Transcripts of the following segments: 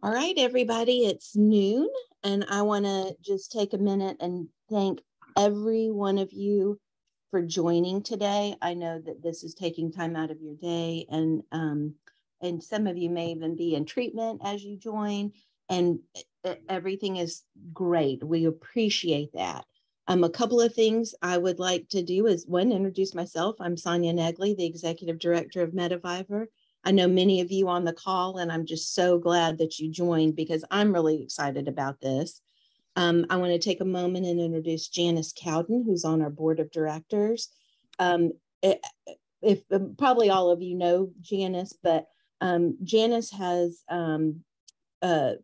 All right, everybody, it's noon, and I want to just take a minute and thank every one of you for joining today. I know that this is taking time out of your day, and some of you may even be in treatment as you join, and everything is great. We appreciate that. A couple of things I would like to do is, one, introduce myself. I'm Sonia Negley, the Executive Director of METAvivor. I know many of you on the call, and I'm just so glad that you joined because I'm really excited about this. I want to take a moment and introduce Janice Cowden, who's on our board of directors. If probably all of you know Janice, but Janice has, of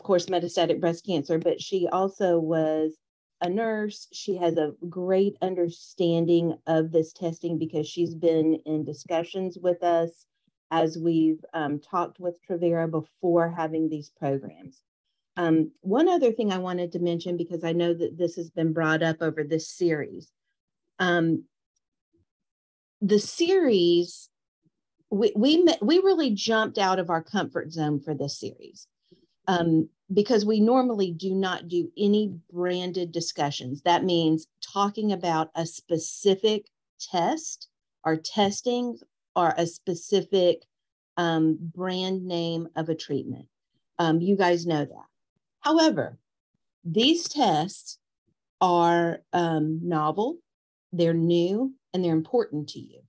course, metastatic breast cancer, but she also was a nurse. She has a great understanding of this testing because she's been in discussions with us as we've talked with Travera before having these programs. One other thing I wanted to mention, because I know that this has been brought up over this series. The series, we really jumped out of our comfort zone for this series. Because we normally do not do any branded discussions. That means talking about a specific test or testing or a specific brand name of a treatment. You guys know that. However, these tests are novel, they're new, and they're important to you.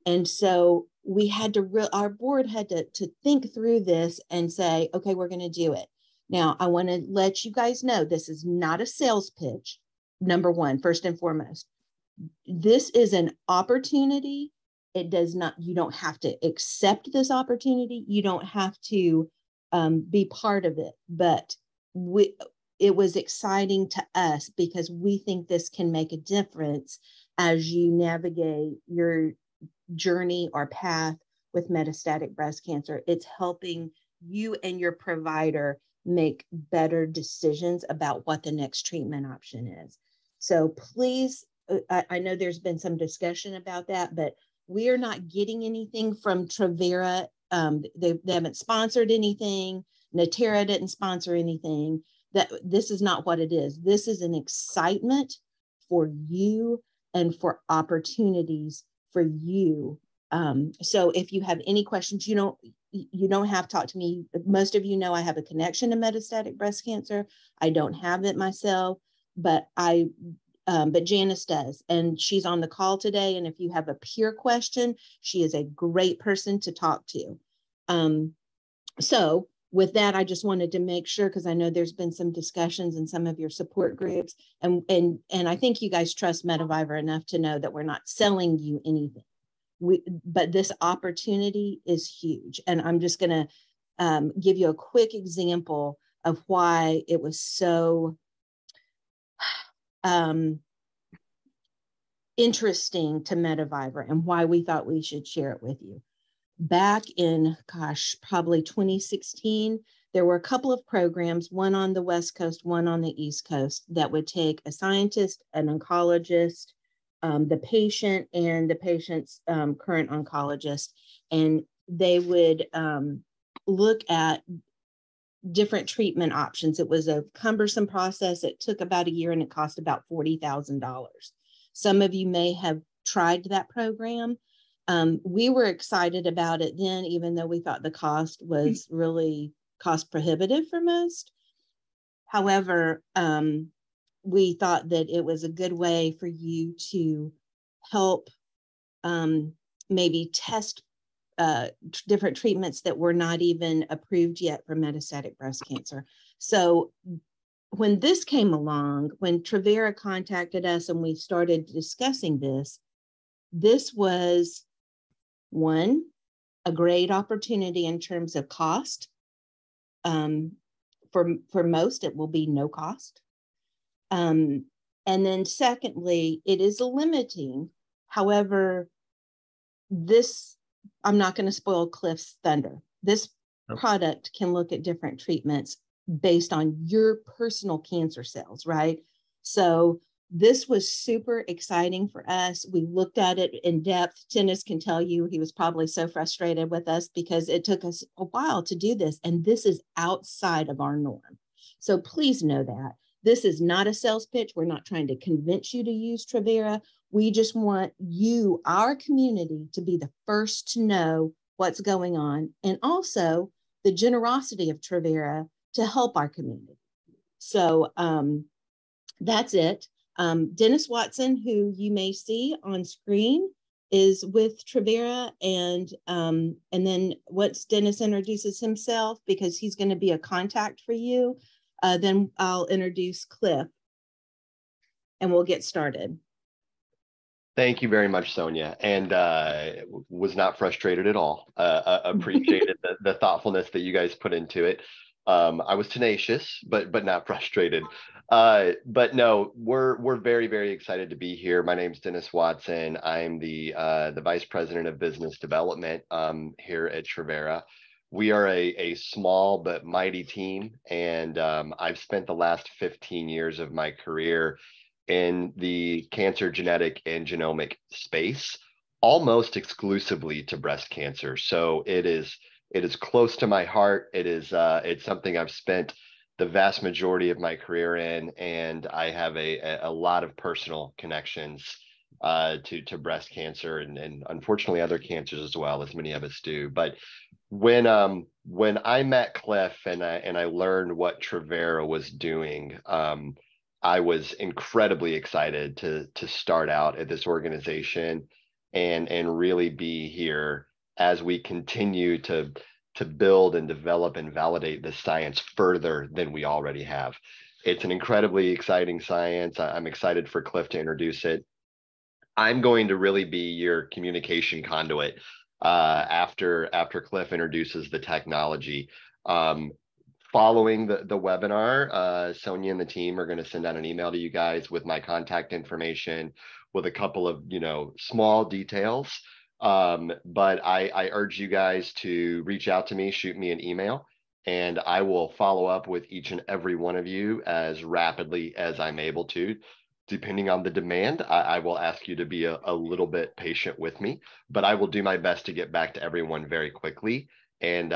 And so we had to, our board had to think through this and say, okay, we're going to do it. Now, I want to let you guys know this is not a sales pitch, number one, first and foremost. This is an opportunity. It does not, you don't have to accept this opportunity. You don't have to be part of it. But it was exciting to us because we think this can make a difference as you navigate your journey or path with metastatic breast cancer. It's helping you and your provider make better decisions about what the next treatment option is. So please, I know there's been some discussion about that, but we are not getting anything from Travera. They haven't sponsored anything. Natera didn't sponsor anything. This is not what it is. This is an excitement for you and for opportunities for you. So if you have any questions, you don't have to talk to me. Most of you know I have a connection to metastatic breast cancer. I don't have it myself, but Janice does, and she's on the call today. And if you have a peer question, she is a great person to talk to. So with that, I just wanted to make sure, because I know there's been some discussions in some of your support groups, and I think you guys trust METAvivor enough to know that we're not selling you anything. But this opportunity is huge. And I'm just going to give you a quick example of why it was so interesting to METAvivor and why we thought we should share it with you. Back in, probably 2016, there were a couple of programs, one on the West Coast, one on the East Coast, that would take a scientist, an oncologist, the patient, and the patient's current oncologist, and they would look at different treatment options. It was a cumbersome process. It took about a year and it cost about $40,000. Some of you may have tried that program. We were excited about it then, even though we thought the cost was really cost prohibitive for most. However, we thought that it was a good way for you to help maybe test different treatments that were not even approved yet for metastatic breast cancer. So when this came along, when Travera contacted us and we started discussing this was, one, a great opportunity in terms of cost. For most, it will be no cost. And then secondly, it is limiting. However, I'm not going to spoil Cliff's thunder. This product can look at different treatments based on your personal cancer cells, right? So This was super exciting for us. We looked at it in depth. Dennis can tell you he was probably so frustrated with us because it took us a while to do this. And this is outside of our norm. So please know that. This is not a sales pitch. We're not trying to convince you to use Travera. We just want you, our community, to be the first to know what's going on, and also the generosity of Travera to help our community. So that's it. Dennis Watson, who you may see on screen, is with Travera, and then once Dennis introduces himself, because he's going to be a contact for you, then I'll introduce Cliff, and we'll get started. Thank you very much, Sonia, and was not frustrated at all. Appreciated the thoughtfulness that you guys put into it. I was tenacious, but not frustrated. But no, we're very, very excited to be here. My name's Dennis Watson. I'm the Vice President of Business Development here at Travera. We are a small but mighty team, and I've spent the last 15 years of my career in the cancer genetic and genomic space, almost exclusively to breast cancer. So it is close to my heart. It's something I've spent the vast majority of my career in, and I have a lot of personal connections to breast cancer and unfortunately other cancers as well, as many of us do. But when I met Cliff and I learned what Travera was doing, I was incredibly excited to start out at this organization and really be here as we continue to build and develop and validate the science further than we already have. It's an incredibly exciting science. I'm excited for Cliff to introduce it. I'm going to really be your communication conduit after Cliff introduces the technology. Following the webinar, Sonia and the team are going to send out an email to you guys with my contact information, with a couple of small details. But I urge you guys to reach out to me, shoot me an email, and I will follow up with each and every one of you as rapidly as I'm able to. Depending on the demand, I will ask you to be a little bit patient with me, but I will do my best to get back to everyone very quickly. And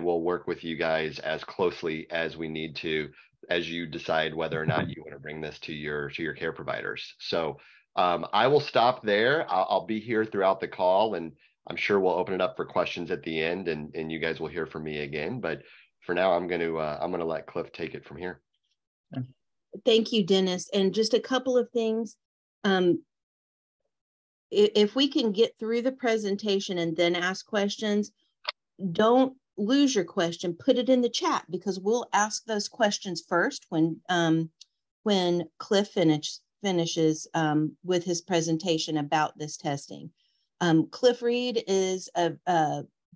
we'll work with you guys as closely as we need to, as you decide whether or not you want to bring this to your care providers. So I will stop there. I'll be here throughout the call, and I'm sure we'll open it up for questions at the end, and you guys will hear from me again. But for now, I'm gonna let Cliff take it from here. Thank you, Dennis. And just a couple of things. If we can get through the presentation and then ask questions, don't lose your question, put it in the chat, because we'll ask those questions first when Cliff finishes with his presentation about this testing. Cliff Reid is a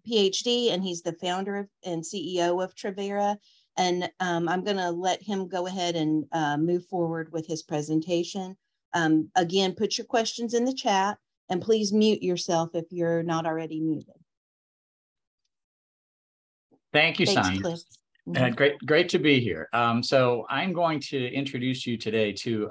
PhD, and he's the founder and CEO of Travera. And I'm going to let him go ahead and move forward with his presentation. Again, put your questions in the chat, and please mute yourself if you're not already muted. Thank you, Sonia. Great to be here. So I'm going to introduce you today to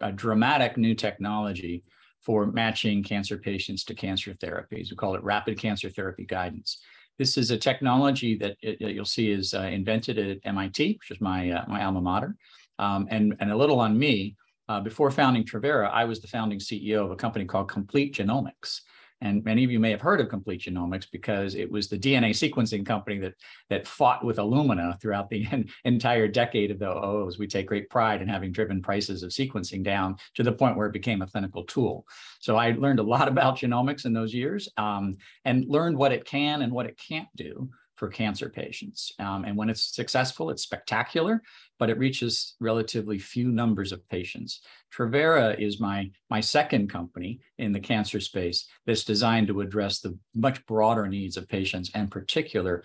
a dramatic new technology for matching cancer patients to cancer therapies. We call it rapid cancer therapy guidance. This is a technology that you'll see is invented at MIT, which is my alma mater, and a little on me. Before founding Travera, I was the founding CEO of a company called Complete Genomics. And many of you may have heard of Complete Genomics because it was the DNA sequencing company that fought with Illumina throughout the entire decade of the O's. We take great pride in having driven prices of sequencing down to the point where it became a clinical tool. So I learned a lot about genomics in those years and learned what it can and what it can't do for cancer patients. And when it's successful, it's spectacular, but it reaches relatively few numbers of patients. Travera is my second company in the cancer space that's designed to address the much broader needs of patients, and particular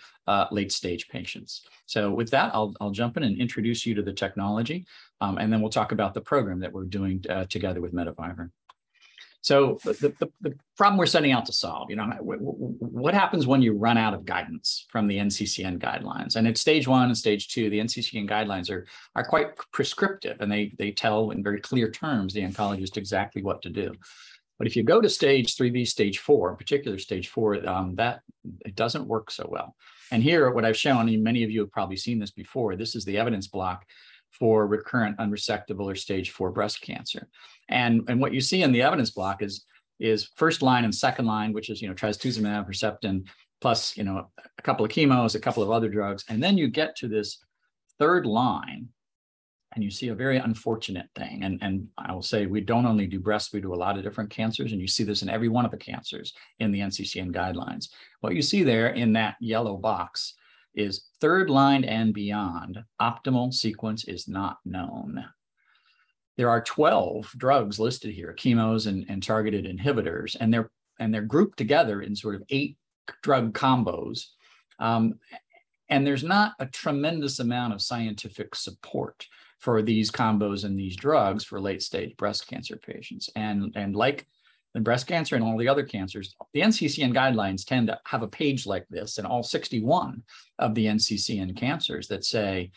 late-stage patients. So with that, I'll jump in and introduce you to the technology, and then we'll talk about the program that we're doing together with METAvivor. So the problem we're setting out to solve, what happens when you run out of guidance from the NCCN guidelines? And at stage 1 and stage 2, the NCCN guidelines are quite prescriptive, and they tell in very clear terms the oncologist exactly what to do. But if you go to stage 3B, stage 4, in particular stage 4, that it doesn't work so well. And here, what I've shown, and many of you have probably seen this before, this is the evidence block for recurrent unresectable or stage 4 breast cancer. And what you see in the evidence block is first line and second line, which is, trastuzumab, Herceptin, plus, a couple of chemos, a couple of other drugs. And then you get to this third line, and you see a very unfortunate thing. And I will say, we don't only do breast, we do a lot of different cancers, and you see this in every one of the cancers in the NCCN guidelines. What you see there in that yellow box is third line and beyond, optimal sequence is not known. There are 12 drugs listed here, chemos and targeted inhibitors, and they're grouped together in sort of 8 drug combos. And there's not a tremendous amount of scientific support for these combos and these drugs for late stage breast cancer patients. And like in breast cancer and all the other cancers, the NCCN guidelines tend to have a page like this in all 61 of the NCCN cancers that say,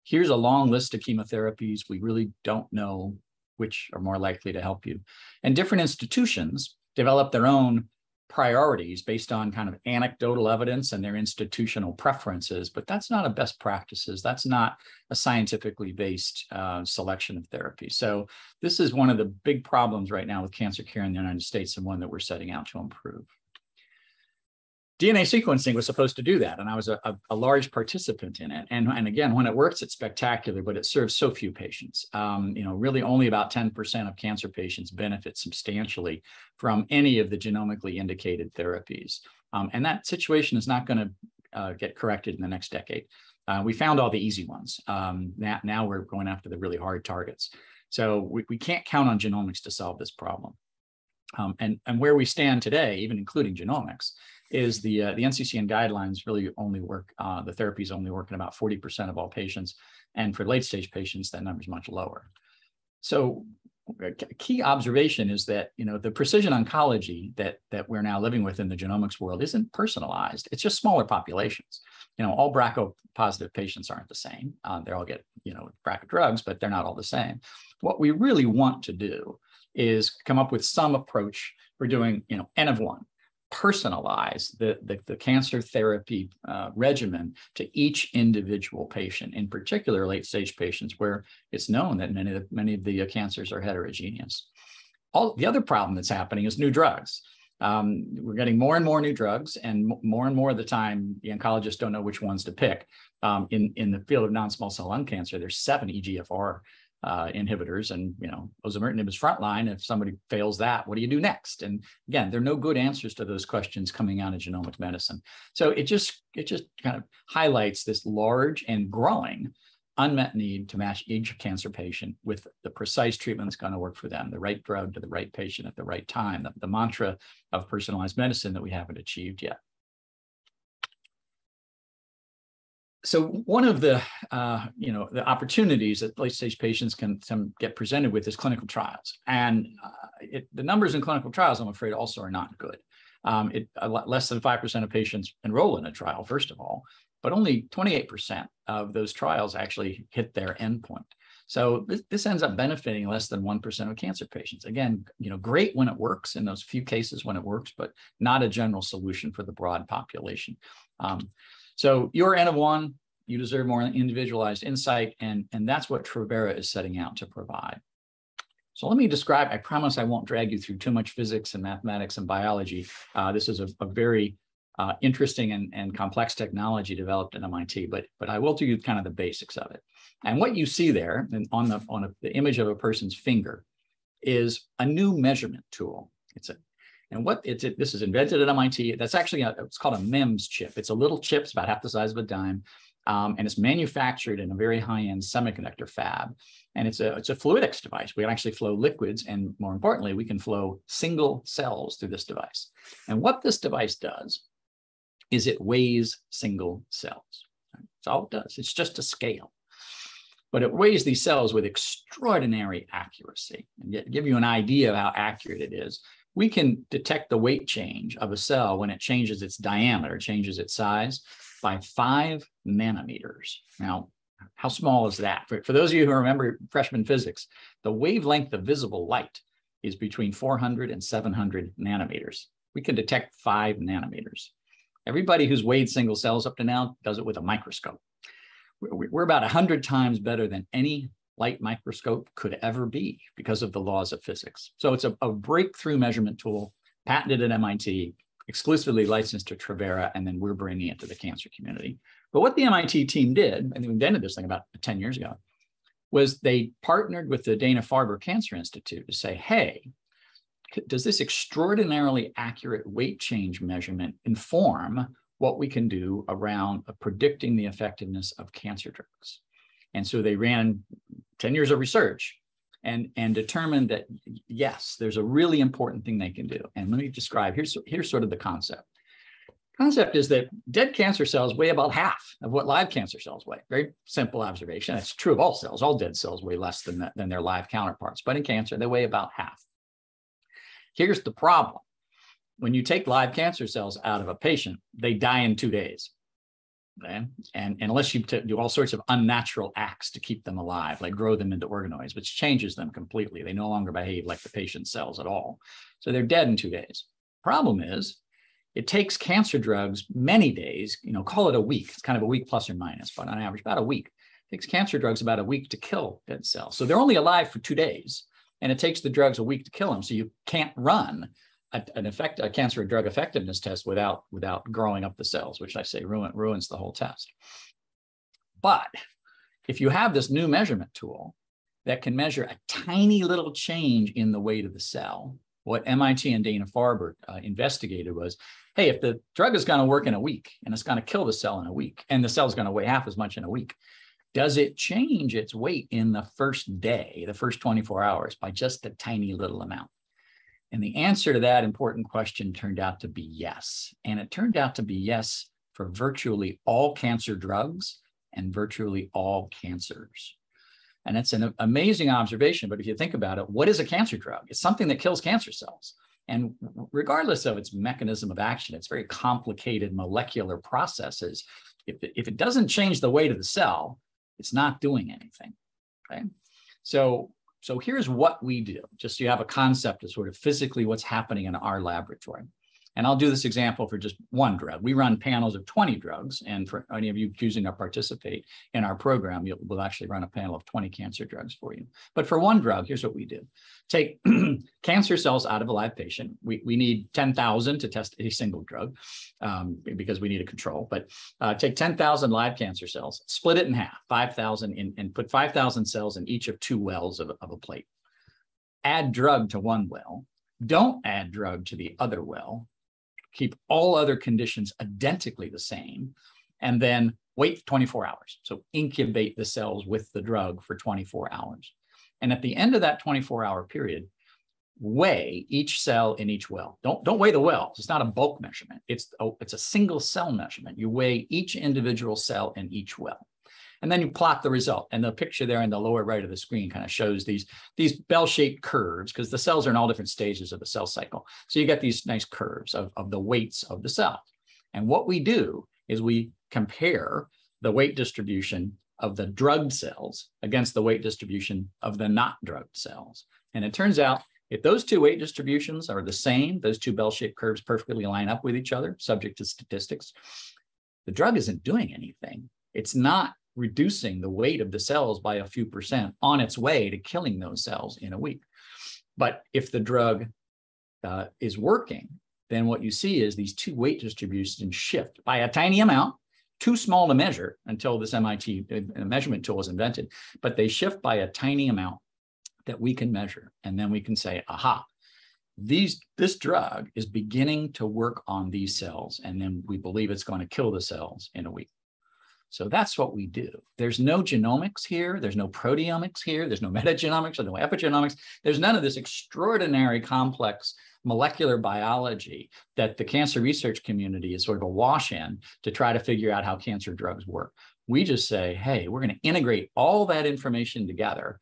here's a long list of chemotherapies. We really don't know which are more likely to help you. And different institutions develop their own priorities based on kind of anecdotal evidence and their institutional preferences, but that's not a best practices. That's not a scientifically based selection of therapy. So this is one of the big problems right now with cancer care in the United States, and one that we're setting out to improve. DNA sequencing was supposed to do that, and I was a large participant in it. And again, when it works, it's spectacular, but it serves so few patients. Really only about 10% of cancer patients benefit substantially from any of the genomically indicated therapies. And that situation is not going to get corrected in the next decade. We found all the easy ones. Now we're going after the really hard targets. So we can't count on genomics to solve this problem. And where we stand today, even including genomics, is the NCCN guidelines really only work, the therapies only work in about 40% of all patients. And for late stage patients, that number is much lower. So a key observation is that, the precision oncology that we're now living with in the genomics world isn't personalized. It's just smaller populations. All BRCA positive patients aren't the same. They all get, BRCA drugs, but they're not all the same. What we really want to do is come up with some approach for doing, N of 1. Personalize the cancer therapy regimen to each individual patient, in particular late stage patients where it's known that many of the cancers are heterogeneous. The other problem that's happening is new drugs. We're getting more and more new drugs, and more of the time, the oncologists don't know which ones to pick. In the field of non-small cell lung cancer, there's 7 EGFR inhibitors, and osimertinib is frontline. If somebody fails that, what do you do next? And again, there are no good answers to those questions coming out of genomic medicine. So it just kind of highlights this large and growing unmet need to match each cancer patient with the precise treatment that's going to work for them, the right drug to the right patient at the right time, the mantra of personalized medicine that we haven't achieved yet. So one of the the opportunities that late stage patients can get presented with is clinical trials, and the numbers in clinical trials, I'm afraid, also are not good. Less than 5% of patients enroll in a trial, first of all, but only 28% of those trials actually hit their endpoint. So this ends up benefiting less than 1% of cancer patients. Again, great when it works, in those few cases when it works, but not a general solution for the broad population. So you're N of 1, you deserve more individualized insight, and that's what Travera is setting out to provide. So let me describe, I promise I won't drag you through too much physics and mathematics and biology. This is a very interesting and complex technology developed at MIT, but I will do you kind of the basics of it. And what you see there on the image of a person's finger is a new measurement tool. This is invented at MIT. That's actually it's called a MEMS chip. It's a little chip, it's about half the size of a dime, and it's manufactured in a very high-end semiconductor fab. And it's a fluidics device. We can actually flow liquids, and more importantly, we can flow single cells through this device. And what this device does is it weighs single cells. That's all it does. It's just a scale. but it weighs these cells with extraordinary accuracy. And give you an idea of how accurate it is, we can detect the weight change of a cell when it changes its diameter, changes its size by 5 nanometers. Now, how small is that? For those of you who remember freshman physics, the wavelength of visible light is between 400 and 700 nanometers. We can detect 5 nanometers. Everybody who's weighed single cells up to now does it with a microscope. We're about 100 times better than any light microscope could ever be because of the laws of physics. So it's a breakthrough measurement tool, patented at MIT, exclusively licensed to Travera, and then we're bringing it to the cancer community. But what the MIT team did, and we invented this thing about 10 years ago, was they partnered with the Dana-Farber Cancer Institute to say, hey, does this extraordinarily accurate weight change measurement inform what we can do around predicting the effectiveness of cancer drugs? And so they ran 10 years of research and determined that, yes, there's a really important thing they can do. And let me describe, here's sort of the concept. Concept is that dead cancer cells weigh about half of what live cancer cells weigh. Very simple observation. It's true of all cells. All dead cells weigh less than their live counterparts. But in cancer, they weigh about half. Here's the problem. When you take live cancer cells out of a patient, they die in 2 days. Okay? And unless you do all sorts of unnatural acts to keep them alive, like grow them into organoids, which changes them completely. They no longer behave like the patient's cells at all. So they're dead in 2 days. Problem is, it takes cancer drugs many days, call it a week. It's kind of a week plus or minus, but on average, about a week. It takes cancer drugs about a week to kill dead cells. So they're only alive for 2 days, and it takes the drugs a week to kill them. So you can't run a cancer drug effectiveness test without growing up the cells, which I say ruins the whole test. But if you have this new measurement tool that can measure a tiny little change in the weight of the cell, what MIT and Dana-Farber investigated was, hey, if the drug is going to work in a week and it's going to kill the cell in a week, and the cell is going to weigh half as much in a week, does it change its weight in the first day, the first 24 hours, by just a tiny little amount? And the answer to that important question turned out to be yes. And it turned out to be yes for virtually all cancer drugs and virtually all cancers. And it's an amazing observation. But if you think about it, what is a cancer drug? It's something that kills cancer cells. And regardless of its mechanism of action, it's very complicated molecular processes. If it doesn't change the weight of the cell, it's not doing anything. Okay? So here's what we do, just so you have a concept of sort of physically what's happening in our laboratory. And I'll do this example for just one drug. We run panels of 20 drugs. And for any of you choosing to participate in our program, we'll actually run a panel of 20 cancer drugs for you. But for one drug, here's what we do. Take cancer cells out of a live patient. We need 10,000 to test a single drug because we need a control. But take 10,000 live cancer cells, split it in half, 5,000, and put 5,000 cells in each of 2 wells of a plate. Add drug to one well. Don't add drug to the other well. Keep all other conditions identically the same, and then wait 24 hours. So incubate the cells with the drug for 24 hours. And at the end of that 24-hour period, weigh each cell in each well. Don't weigh the wells. It's not a bulk measurement. It's a single cell measurement. You weigh each individual cell in each well. And then you plot the result. And the picture there in the lower right of the screen kind of shows these bell-shaped curves, because the cells are in all different stages of the cell cycle. So you get these nice curves of the weights of the cells. And what we do is we compare the weight distribution of the drugged cells against the weight distribution of the not drugged cells. And it turns out if those 2 weight distributions are the same, those 2 bell-shaped curves perfectly line up with each other, subject to statistics, the drug isn't doing anything. It's not reducing the weight of the cells by a few percent on its way to killing those cells in a week. But if the drug is working, then what you see is these 2 weight distributions shift by a tiny amount, too small to measure until this MIT measurement tool was invented, but they shift by a tiny amount that we can measure. And then we can say, aha, this drug is beginning to work on these cells, and then we believe it's going to kill the cells in a week. So that's what we do. There's no genomics here. There's no proteomics here. There's no metagenomics or no epigenomics. There's none of this extraordinary complex molecular biology that the cancer research community is sort of awash in to try to figure out how cancer drugs work. We just say, hey, we're going to integrate all that information together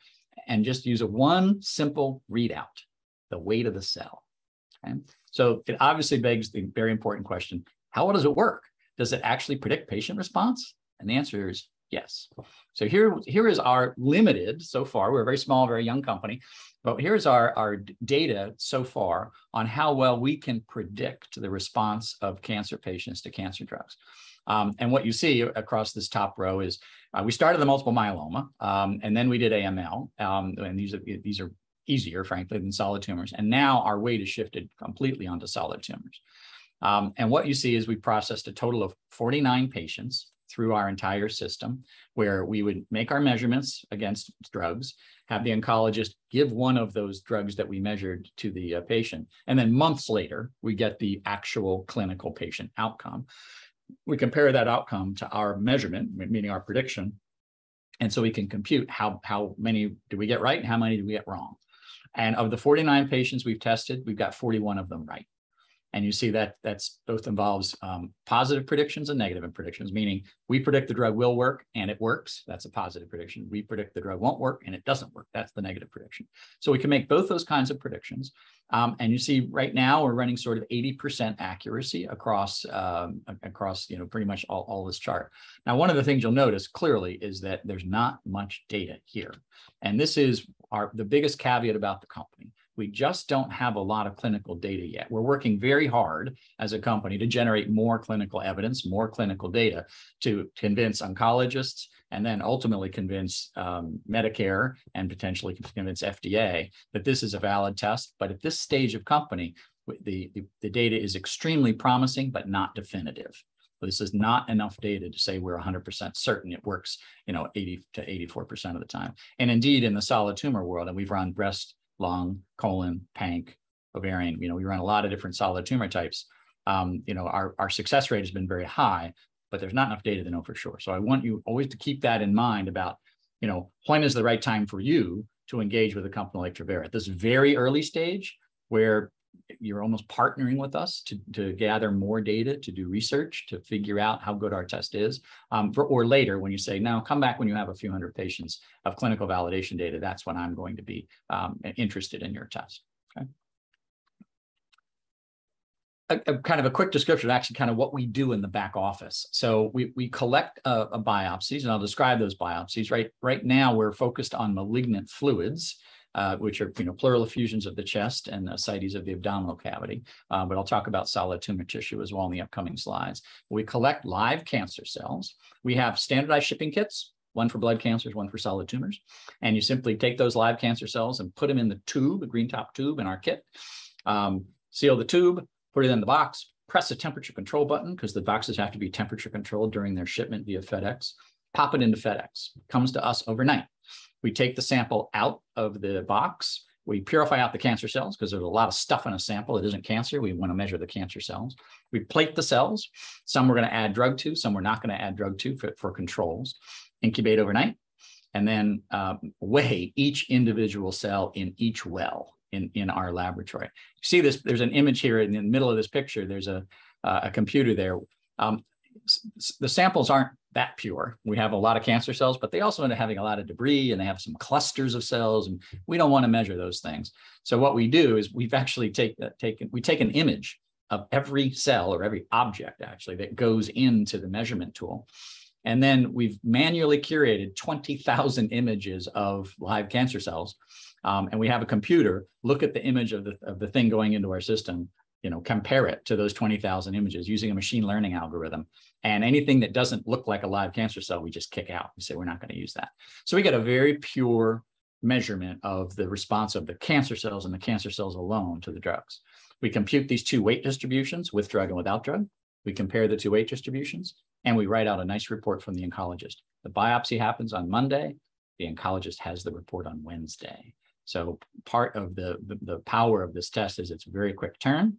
and just use one simple readout, the weight of the cell. Okay? So it obviously begs the very important question, how well does it work? Does it actually predict patient response? And the answer is yes. So here is our limited, so far, we're a very small, very young company, but here's our data so far on how well we can predict the response of cancer patients to cancer drugs. And what you see across this top row is we started the multiple myeloma, and then we did AML, and these are easier, frankly, than solid tumors. And now our weight has shifted completely onto solid tumors. And what you see is we processed a total of 49 patients through our entire system, where we would make our measurements against drugs, have the oncologist give one of those drugs that we measured to the patient, and then months later, we get the actual clinical patient outcome. We compare that outcome to our measurement, meaning our prediction, and so we can compute how many do we get right and how many do we get wrong. And of the 49 patients we've tested, we've got 41 of them right. And you see that that's both involves positive predictions and negative predictions, meaning we predict the drug will work and it works. That's a positive prediction. We predict the drug won't work and it doesn't work. That's the negative prediction. So we can make both those kinds of predictions. And you see right now we're running sort of 80% accuracy across pretty much all this chart. Now, one of the things you'll notice clearly is that there's not much data here. And this is the biggest caveat about the company. We just don't have a lot of clinical data yet. We're working very hard as a company to generate more clinical evidence, more clinical data to convince oncologists and then ultimately convince Medicare and potentially convince FDA that this is a valid test. But at this stage of company, the data is extremely promising, but not definitive. This is not enough data to say we're 100% certain it works, 80 to 84% of the time. And indeed, in the solid tumor world, and we've run breast, lung, colon, panc, ovarian, we run a lot of different solid tumor types. Our success rate has been very high, but there's not enough data to know for sure. So I want you always to keep that in mind about, when is the right time for you to engage with a company like Travera at this very early stage where you're almost partnering with us to gather more data, to do research, to figure out how good our test is, or later when you say, no, come back when you have a few hundred patients of clinical validation data, that's when I'm going to be interested in your test, okay? A kind of a quick description of actually kind of what we do in the back office. So we collect biopsies, and I'll describe those biopsies. Right now, we're focused on malignant fluids, which are pleural effusions of the chest and ascites of the abdominal cavity. But I'll talk about solid tumor tissue as well in the upcoming slides. We collect live cancer cells. We have standardized shipping kits, one for blood cancers, one for solid tumors. And you simply take those live cancer cells and put them in the tube, a green top tube in our kit, seal the tube, put it in the box, press the temperature control button because the boxes have to be temperature controlled during their shipment via FedEx, pop it into FedEx, comes to us overnight. We take the sample out of the box. We purify out the cancer cells because there's a lot of stuff in a sample that isn't cancer. We want to measure the cancer cells. We plate the cells. Some we're going to add drug to, some we're not going to add drug to for controls. Incubate overnight, and then weigh each individual cell in each well in our laboratory. You see this, there's an image here in the middle of this picture. There's a computer there. The samples aren't that pure. We have a lot of cancer cells, but they also end up having a lot of debris and they have some clusters of cells, and we don't want to measure those things. So what we do is we've actually take an image of every cell or every object actually that goes into the measurement tool. And then we've manually curated 20,000 images of live cancer cells. And we have a computer look at the image of the thing going into our system, compare it to those 20,000 images using a machine learning algorithm. And anything that doesn't look like a live cancer cell, we just kick out. We say, we're not going to use that. So we get a very pure measurement of the response of the cancer cells and the cancer cells alone to the drugs. We compute these two weight distributions with drug and without drug. We compare the two weight distributions, and we write out a nice report from the oncologist. The biopsy happens on Monday. The oncologist has the report on Wednesday. So part of the power of this test is it's a very quick turn.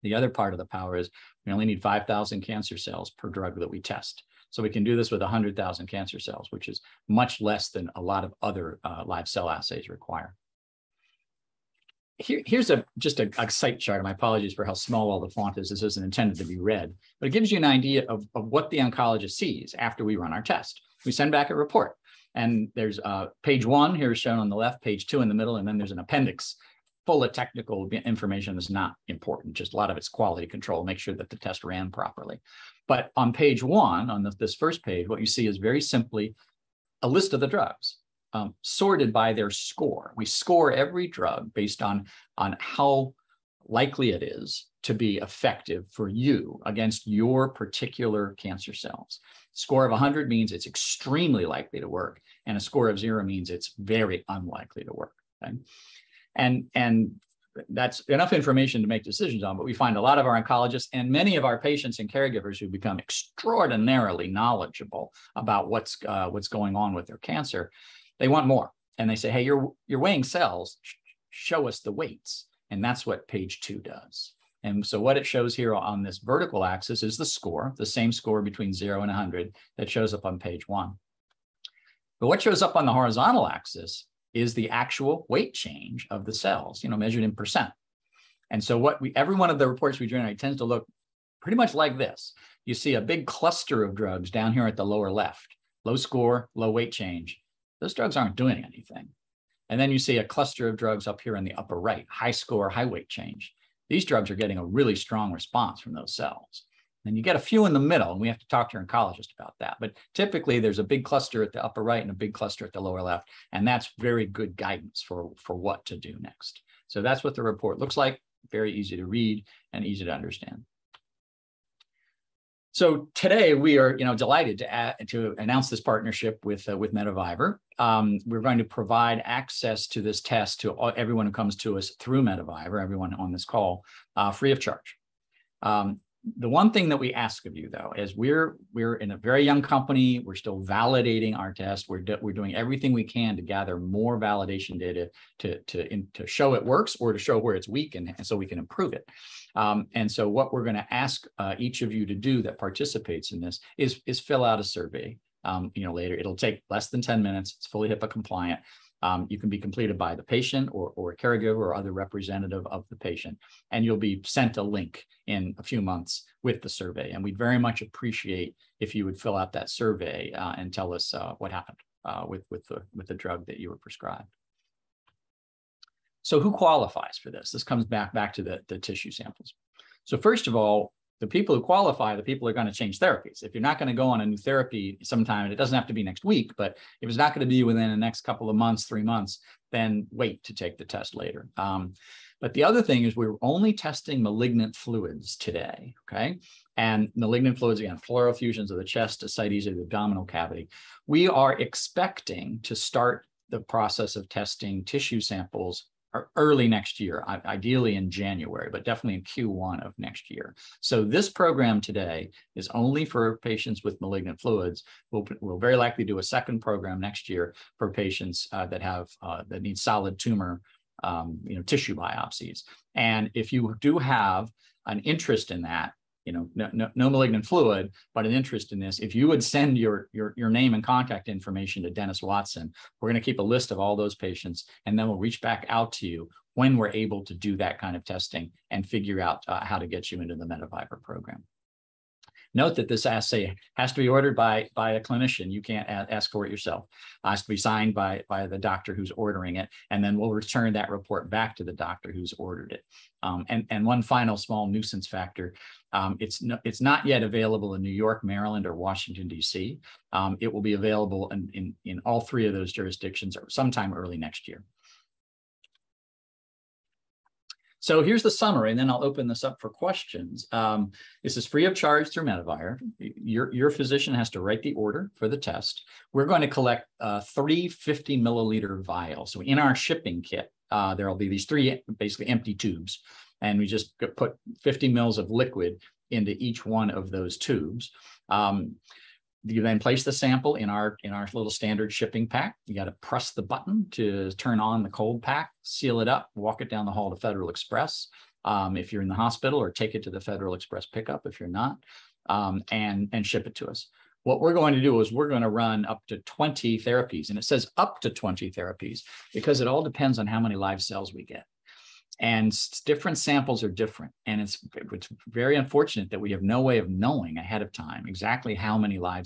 The other part of the power is we only need 5,000 cancer cells per drug that we test. So we can do this with 100,000 cancer cells, which is much less than a lot of other live cell assays require. here's just a site chart. My apologies for how small all the font is. This isn't intended to be read, but it gives you an idea of what the oncologist sees after we run our test. We send back a report, and there's page 1 here is shown on the left, page 2 in the middle, and then there's an appendix full of technical information that's not important. Just a lot of it's quality control, make sure that the test ran properly. But on page 1, on this first page, what you see is very simply a list of the drugs. Sorted by their score. We score every drug based on how likely it is to be effective for you against your particular cancer cells. Score of 100 means it's extremely likely to work, and a score of 0 means it's very unlikely to work. Okay? And that's enough information to make decisions on, but we find a lot of our oncologists and many of our patients and caregivers who become extraordinarily knowledgeable about what's going on with their cancer. They want more, and they say, hey, you're weighing cells, show us the weights. And that's what page 2 does. And so what it shows here on this vertical axis is the score, the same score between 0 and 100 that shows up on page 1. But what shows up on the horizontal axis is the actual weight change of the cells, measured in percent. And so every one of the reports we generate tends to look pretty much like this. You see a big cluster of drugs down here at the lower left, low score, low weight change. Those drugs aren't doing anything. And then you see a cluster of drugs up here in the upper right, high score, high weight change. These drugs are getting a really strong response from those cells. And you get a few in the middle, and we have to talk to your oncologist about that. But typically there's a big cluster at the upper right and a big cluster at the lower left. And that's very good guidance for what to do next. So that's what the report looks like. Very easy to read and easy to understand. So today we are, delighted to announce this partnership with METAvivor. We're going to provide access to this test to everyone who comes to us through METAvivor, everyone on this call, free of charge. The one thing that we ask of you, though, is we're in a very young company. We're still validating our test. We're doing everything we can to gather more validation data to show it works or to show where it's weak, and so we can improve it. And so what we're going to ask each of you to do that participates in this is fill out a survey. Later, it'll take less than 10 minutes. It's fully HIPAA compliant. You can be completed by the patient or a caregiver or other representative of the patient, and you'll be sent a link in a few months with the survey. And we'd very much appreciate if you would fill out that survey and tell us what happened with the drug that you were prescribed. So who qualifies for this? This comes back to the tissue samples. So first of all, the people who qualify, the people who are going to change therapies. If you're not going to go on a new therapy sometime, and it doesn't have to be next week, but if it's not going to be within the next couple of months, 3 months, then wait to take the test later. But the other thing is we're only testing malignant fluids today, okay? And malignant fluids, again, pleural effusions of the chest, ascites of the abdominal cavity. We are expecting to start the process of testing tissue samples early next year, ideally in January, but definitely in Q1 of next year. So this program today is only for patients with malignant fluids. We'll very likely do a second program next year for patients that need solid tumor, tissue biopsies. And if you do have an interest in that, no malignant fluid, but an interest in this, if you would send your name and contact information to Dennis Watson, we're going to keep a list of all those patients, and then we'll reach back out to you when we're able to do that kind of testing and figure out how to get you into the METAvivor program. Note that this assay has to be ordered by a clinician. You can't ask for it yourself. It has to be signed by the doctor who's ordering it, and then we'll return that report back to the doctor who's ordered it. And one final small nuisance factor, it's not yet available in New York, Maryland, or Washington, D.C. It will be available in all 3 of those jurisdictions sometime early next year. So here's the summary, and then I'll open this up for questions. This is free of charge through METAvivor. Your physician has to write the order for the test. We're going to collect 3 50 milliliter vials. So in our shipping kit, there will be these 3 basically empty tubes, and we just put 50 mils of liquid into each one of those tubes. You then place the sample in our little standard shipping pack. You got to press the button to turn on the cold pack, seal it up, walk it down the hall to Federal Express if you're in the hospital, or take it to the Federal Express pickup if you're not, and ship it to us. What we're going to do is we're going to run up to 20 therapies, and it says up to 20 therapies because it all depends on how many live cells we get. And different samples are different. And it's very unfortunate that we have no way of knowing ahead of time exactly how many live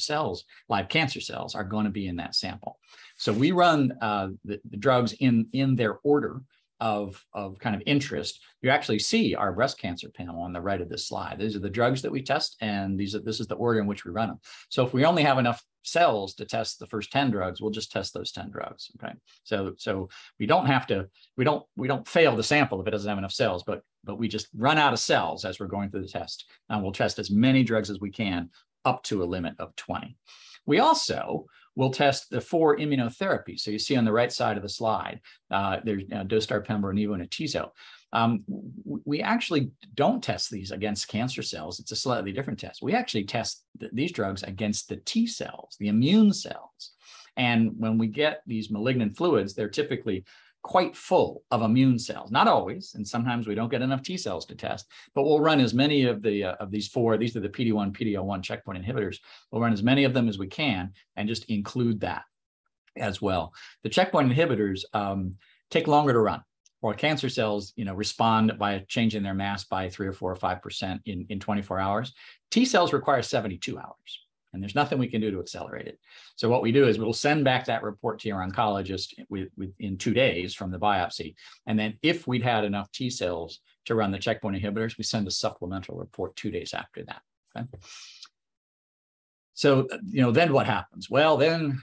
cancer cells are going to be in that sample. So we run the drugs in their order of kind of interest. You actually see our breast cancer panel on the right of this slide. These are the drugs that we test, and this is the order in which we run them. So if we only have enough cells to test the first 10 drugs, we'll just test those 10 drugs. Okay. So we don't have to, we don't fail the sample if it doesn't have enough cells, but we just run out of cells as we're going through the test. And we'll test as many drugs as we can up to a limit of 20. We also will test the 4 immunotherapies. So you see on the right side of the slide, there's Dostar, Pembro, Nivo, and Atezo. We actually don't test these against cancer cells. It's a slightly different test. We actually test these drugs against the T cells, the immune cells. And when we get these malignant fluids, they're typically quite full of immune cells. Not always, and sometimes we don't get enough T cells to test, but we'll run as many of these 4, these are the PD-1, PD-L1 checkpoint inhibitors. We'll run as many of them as we can and just include that as well. The checkpoint inhibitors take longer to run. Or cancer cells, respond by changing their mass by 3 or 4 or 5% in 24 hours. T cells require 72 hours. And there's nothing we can do to accelerate it. So what we do is we'll send back that report to your oncologist in 2 days from the biopsy. And then if we'd had enough T cells to run the checkpoint inhibitors, we send a supplemental report 2 days after that. Okay? So, then what happens? Well, then,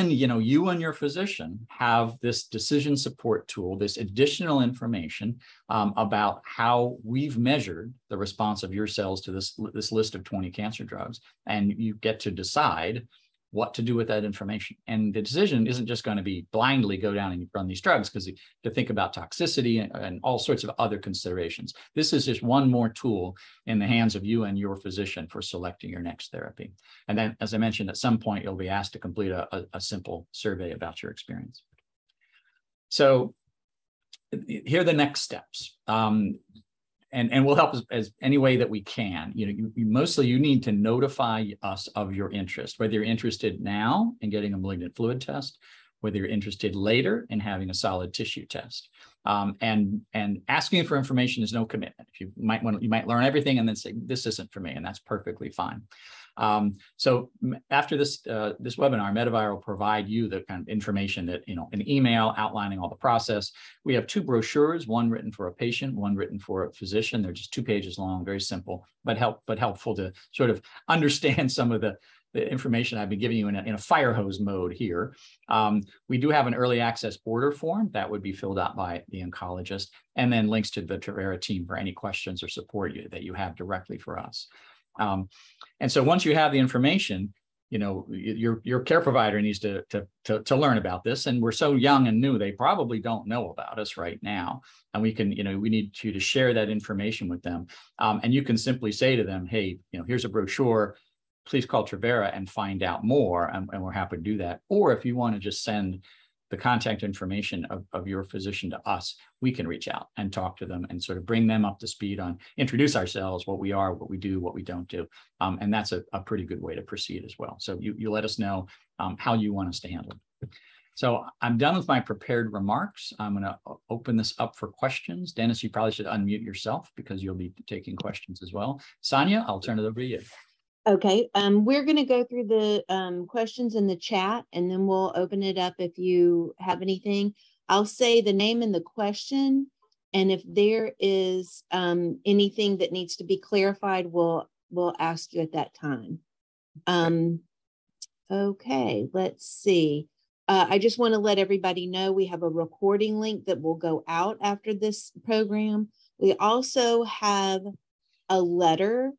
you and your physician have this decision support tool, this additional information about how we've measured the response of your cells to this list of 20 cancer drugs. And you get to decide what to do with that information. And the decision isn't just going to be blindly go down and run these drugs, because to think about toxicity and all sorts of other considerations. This is just one more tool in the hands of you and your physician for selecting your next therapy. And then, as I mentioned, at some point, you'll be asked to complete a simple survey about your experience. So here are the next steps. And we'll help as any way that we can. Mostly you need to notify us of your interest, whether you're interested now in getting a malignant fluid test, whether you're interested later in having a solid tissue test. And asking for information is no commitment. You might learn everything and then say, this isn't for me, and that's perfectly fine. So after this webinar, METAvivor will provide you the kind of information that, an email outlining all the process. We have 2 brochures, one written for a patient, one written for a physician. They're just 2 pages long, very simple, but helpful to sort of understand some of the information I've been giving you in a fire hose mode here. We do have an early access order form that would be filled out by the oncologist, and then links to the Travera team for any questions or support that you have directly for us. And so once you have the information, your care provider needs to learn about this. And we're so young and new, they probably don't know about us right now. And we need you to share that information with them. And you can simply say to them, hey, here's a brochure, please call Travera and find out more. And we're happy to do that. Or if you want to just send the contact information of your physician to us, we can reach out and talk to them and sort of bring them up to speed on, introduce ourselves, what we are, what we do, what we don't do. And that's a pretty good way to proceed as well. So you let us know how you want us to handle it. So I'm done with my prepared remarks. I'm going to open this up for questions. Dennis, you probably should unmute yourself because you'll be taking questions as well. Sonia, I'll turn it over to you. Okay, we're going to go through the questions in the chat, and then we'll open it up if you have anything. I'll say the name and the question, and if there is anything that needs to be clarified, we'll ask you at that time. Okay, let's see. I just want to let everybody know we have a recording link that will go out after this program. We also have a letter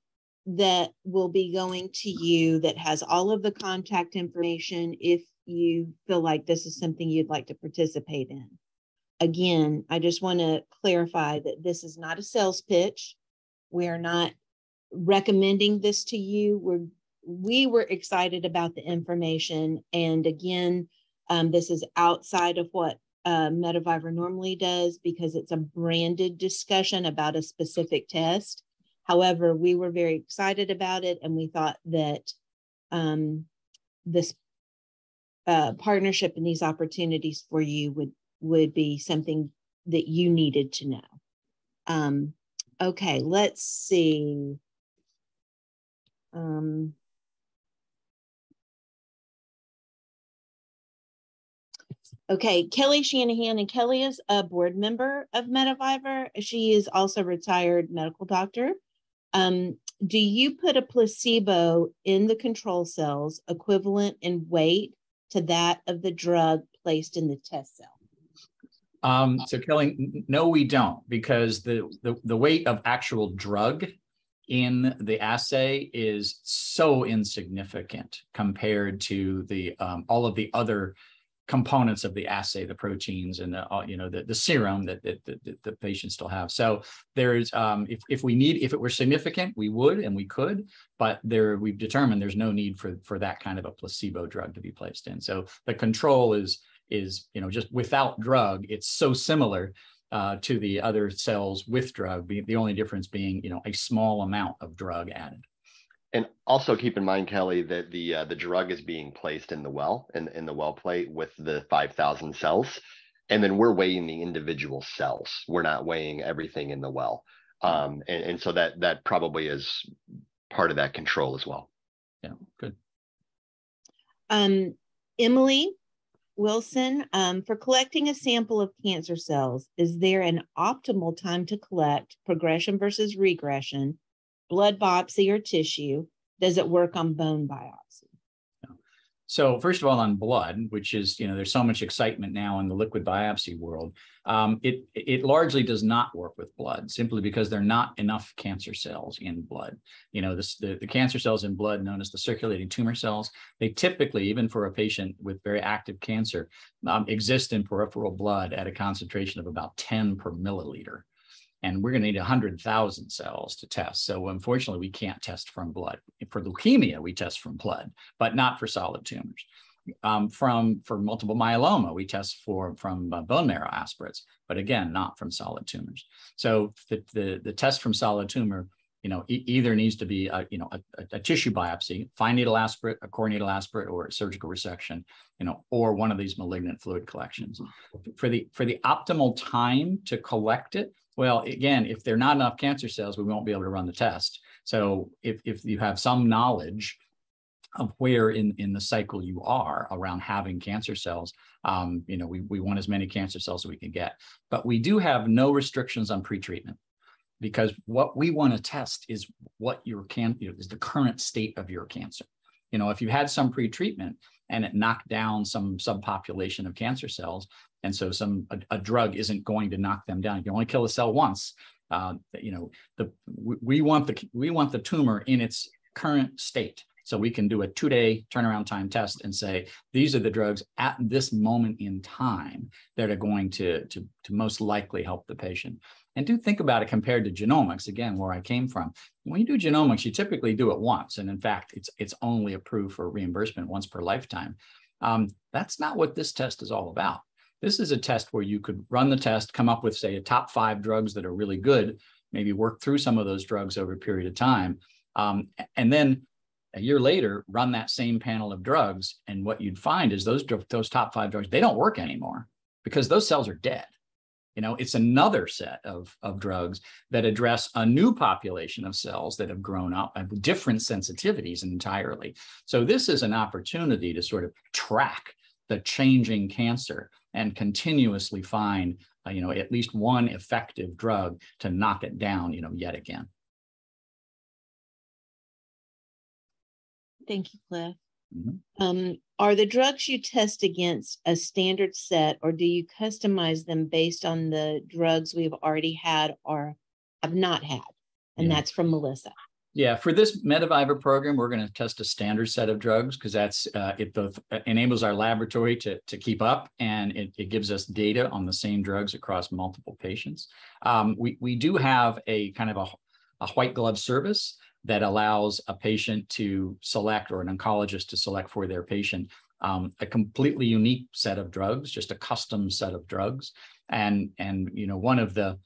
that will be going to you that has all of the contact information if you feel like this is something you'd like to participate in. Again, I just want to clarify that this is not a sales pitch. We're not recommending this to you. We were excited about the information. And again, this is outside of what METAvivor normally does because it's a branded discussion about a specific test. However, we were very excited about it, and we thought that this partnership and these opportunities for you would be something that you needed to know. Okay, let's see. Okay, Kelly Shanahan, and Kelly is a board member of METAvivor. She is also a retired medical doctor. Do you put a placebo in the control cells equivalent in weight to that of the drug placed in the test cell? So Kelly, no, we don't, because the weight of actual drug in the assay is so insignificant compared to the all of the other components of the assay, the proteins and the serum that the patients still have. So there's if it were significant, we would and we could, but we've determined there's no need for that kind of a placebo drug to be placed in. So the control is just without drug. It's so similar to the other cells with drug, the only difference being a small amount of drug added. And also keep in mind, Kelly, that the drug is being placed in the well, in the well plate with the 5,000 cells, and then we're weighing the individual cells. We're not weighing everything in the well, and so that probably is part of that control as well. Yeah, good. Emily Wilson, for collecting a sample of cancer cells, is there an optimal time to collect progression versus regression? Blood biopsy or tissue? Does it work on bone biopsy? So first of all, on blood, which is, there's so much excitement now in the liquid biopsy world, it largely does not work with blood, simply because there are not enough cancer cells in blood. The cancer cells in blood, known as the circulating tumor cells, they typically, even for a patient with very active cancer, exist in peripheral blood at a concentration of about 10 per milliliter. And we're going to need 100,000 cells to test. So unfortunately, we can't test from blood. For leukemia, we test from blood, but not for solid tumors. For multiple myeloma, we test from bone marrow aspirates, but again, not from solid tumors. So the test from solid tumor, either needs to be a tissue biopsy, fine needle aspirate, a core needle aspirate, or a surgical resection, or one of these malignant fluid collections. For the optimal time to collect it, well, again, if there are not enough cancer cells, we won't be able to run the test. So if you have some knowledge of where in the cycle you are around having cancer cells, we want as many cancer cells as we can get. But we do have no restrictions on pretreatment, because what we want to test is what is the current state of your cancer. If you had some pretreatment and it knocked down some subpopulation of cancer cells, and so a drug isn't going to knock them down. You can only kill a cell once. We want the tumor in its current state, so we can do a 2-day turnaround time test and say these are the drugs at this moment in time that are going to most likely help the patient. And do think about it compared to genomics, again, where I came from. When you do genomics, you typically do it once, and in fact, it's only approved for reimbursement once per lifetime. That's not what this test is all about. This is a test where you could run the test, come up with, say, a top 5 drugs that are really good, maybe work through some of those drugs over a period of time, and then a year later, run that same panel of drugs. And what you'd find is those top 5 drugs, they don't work anymore because those cells are dead. It's another set of drugs that address a new population of cells that have grown up with different sensitivities entirely. So this is an opportunity to sort of track the changing cancer and continuously find, at least one effective drug to knock it down, yet again. Thank you, Cliff. Mm-hmm. Are the drugs you test against a standard set, or do you customize them based on the drugs we've already had or have not had? And that's from Melissa. Yeah, for this METAvivor program, we're going to test a standard set of drugs because it both enables our laboratory to keep up, and it gives us data on the same drugs across multiple patients. We do have a kind of a white glove service that allows a patient to select, or an oncologist to select for their patient, a completely unique set of drugs, just a custom set of drugs. And one of the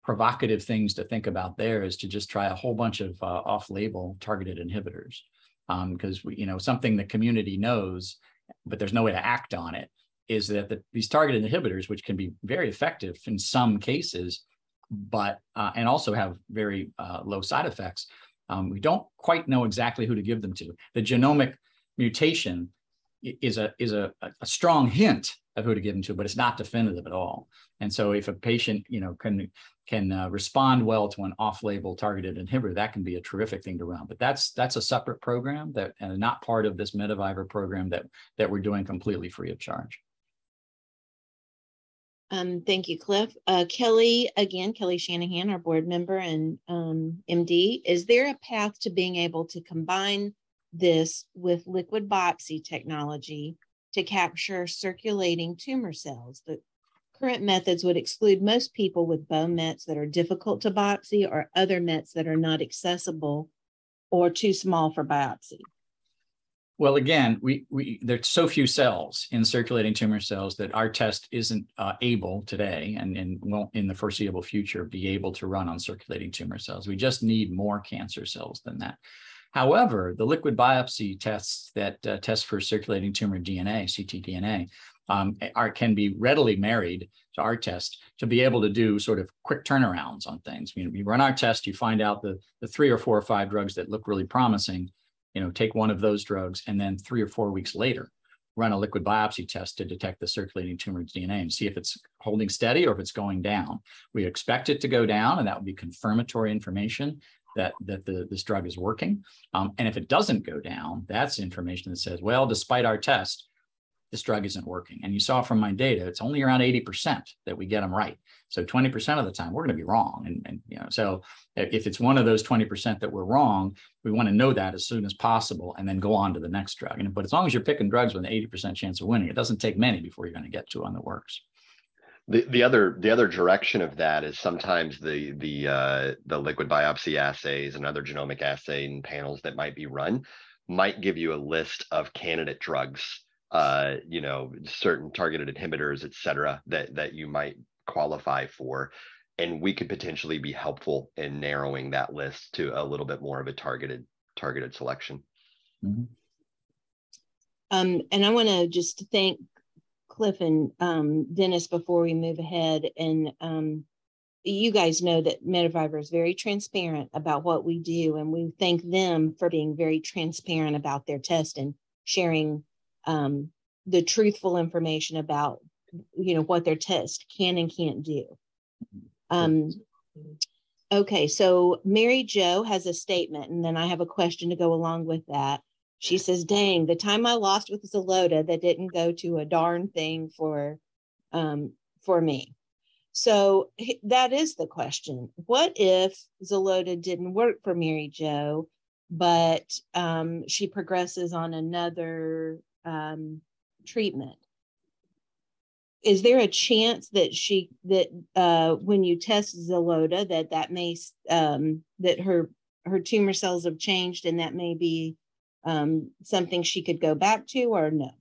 provocative things to think about there is to just try a whole bunch of off-label targeted inhibitors, because something the community knows, but there's no way to act on it, is that these targeted inhibitors, which can be very effective in some cases, but and also have very low side effects. We don't quite know exactly who to give them to. The genomic mutation is a strong hint of who to give them to, but it's not definitive at all. And so if a patient, can respond well to an off-label targeted inhibitor, that can be a terrific thing to run. But that's a separate program that and not part of this METAvivor program that we're doing completely free of charge. Thank you, Cliff. Kelly Shanahan, our board member and MD, is there a path to being able to combine this with liquid biopsy technology to capture circulating tumor cells? The current methods would exclude most people with bone mets that are difficult to biopsy or other mets that are not accessible or too small for biopsy. Well, again, there's so few cells in circulating tumor cells that our test isn't able today and won't in the foreseeable future be able to run on circulating tumor cells. We just need more cancer cells than that. However, the liquid biopsy tests that test for circulating tumor DNA, ctDNA, can be readily married to our test to be able to do sort of quick turnarounds on things. You run our test, you find out the 3 or 4 or 5 drugs that look really promising, take one of those drugs, and then 3 or 4 weeks later, run a liquid biopsy test to detect the circulating tumor DNA and see if it's holding steady or if it's going down. We expect it to go down, and that would be confirmatory information that this drug is working. And if it doesn't go down, that's information that says, well, despite our test, this drug isn't working. And you saw from my data, it's only around 80% that we get them right. So 20% of the time, we're going to be wrong. So if it's one of those 20% that we're wrong, we want to know that as soon as possible and then go on to the next drug. But as long as you're picking drugs with an 80% chance of winning, it doesn't take many before you're going to get to one that works. The other direction of that is sometimes the liquid biopsy assays and other genomic assay panels that might be run might give you a list of candidate drugs, certain targeted inhibitors, et cetera, that you might qualify for, and we could potentially be helpful in narrowing that list to a little bit more of a targeted selection. Mm-hmm. And I want to just thank Cliff and Dennis before we move ahead. And you guys know that METAvivor is very transparent about what we do, and we thank them for being very transparent about their test and sharing the truthful information about what their test can and can't do. Okay, so Mary Jo has a statement, and then I have a question to go along with that. She says, dang, the time I lost with Xeloda, that didn't go to a darn thing for me. So that is the question. What if Xeloda didn't work for Mary Jo, but she progresses on another treatment? Is there a chance that when you test Xeloda that may that her tumor cells have changed and that may be something she could go back to, or no?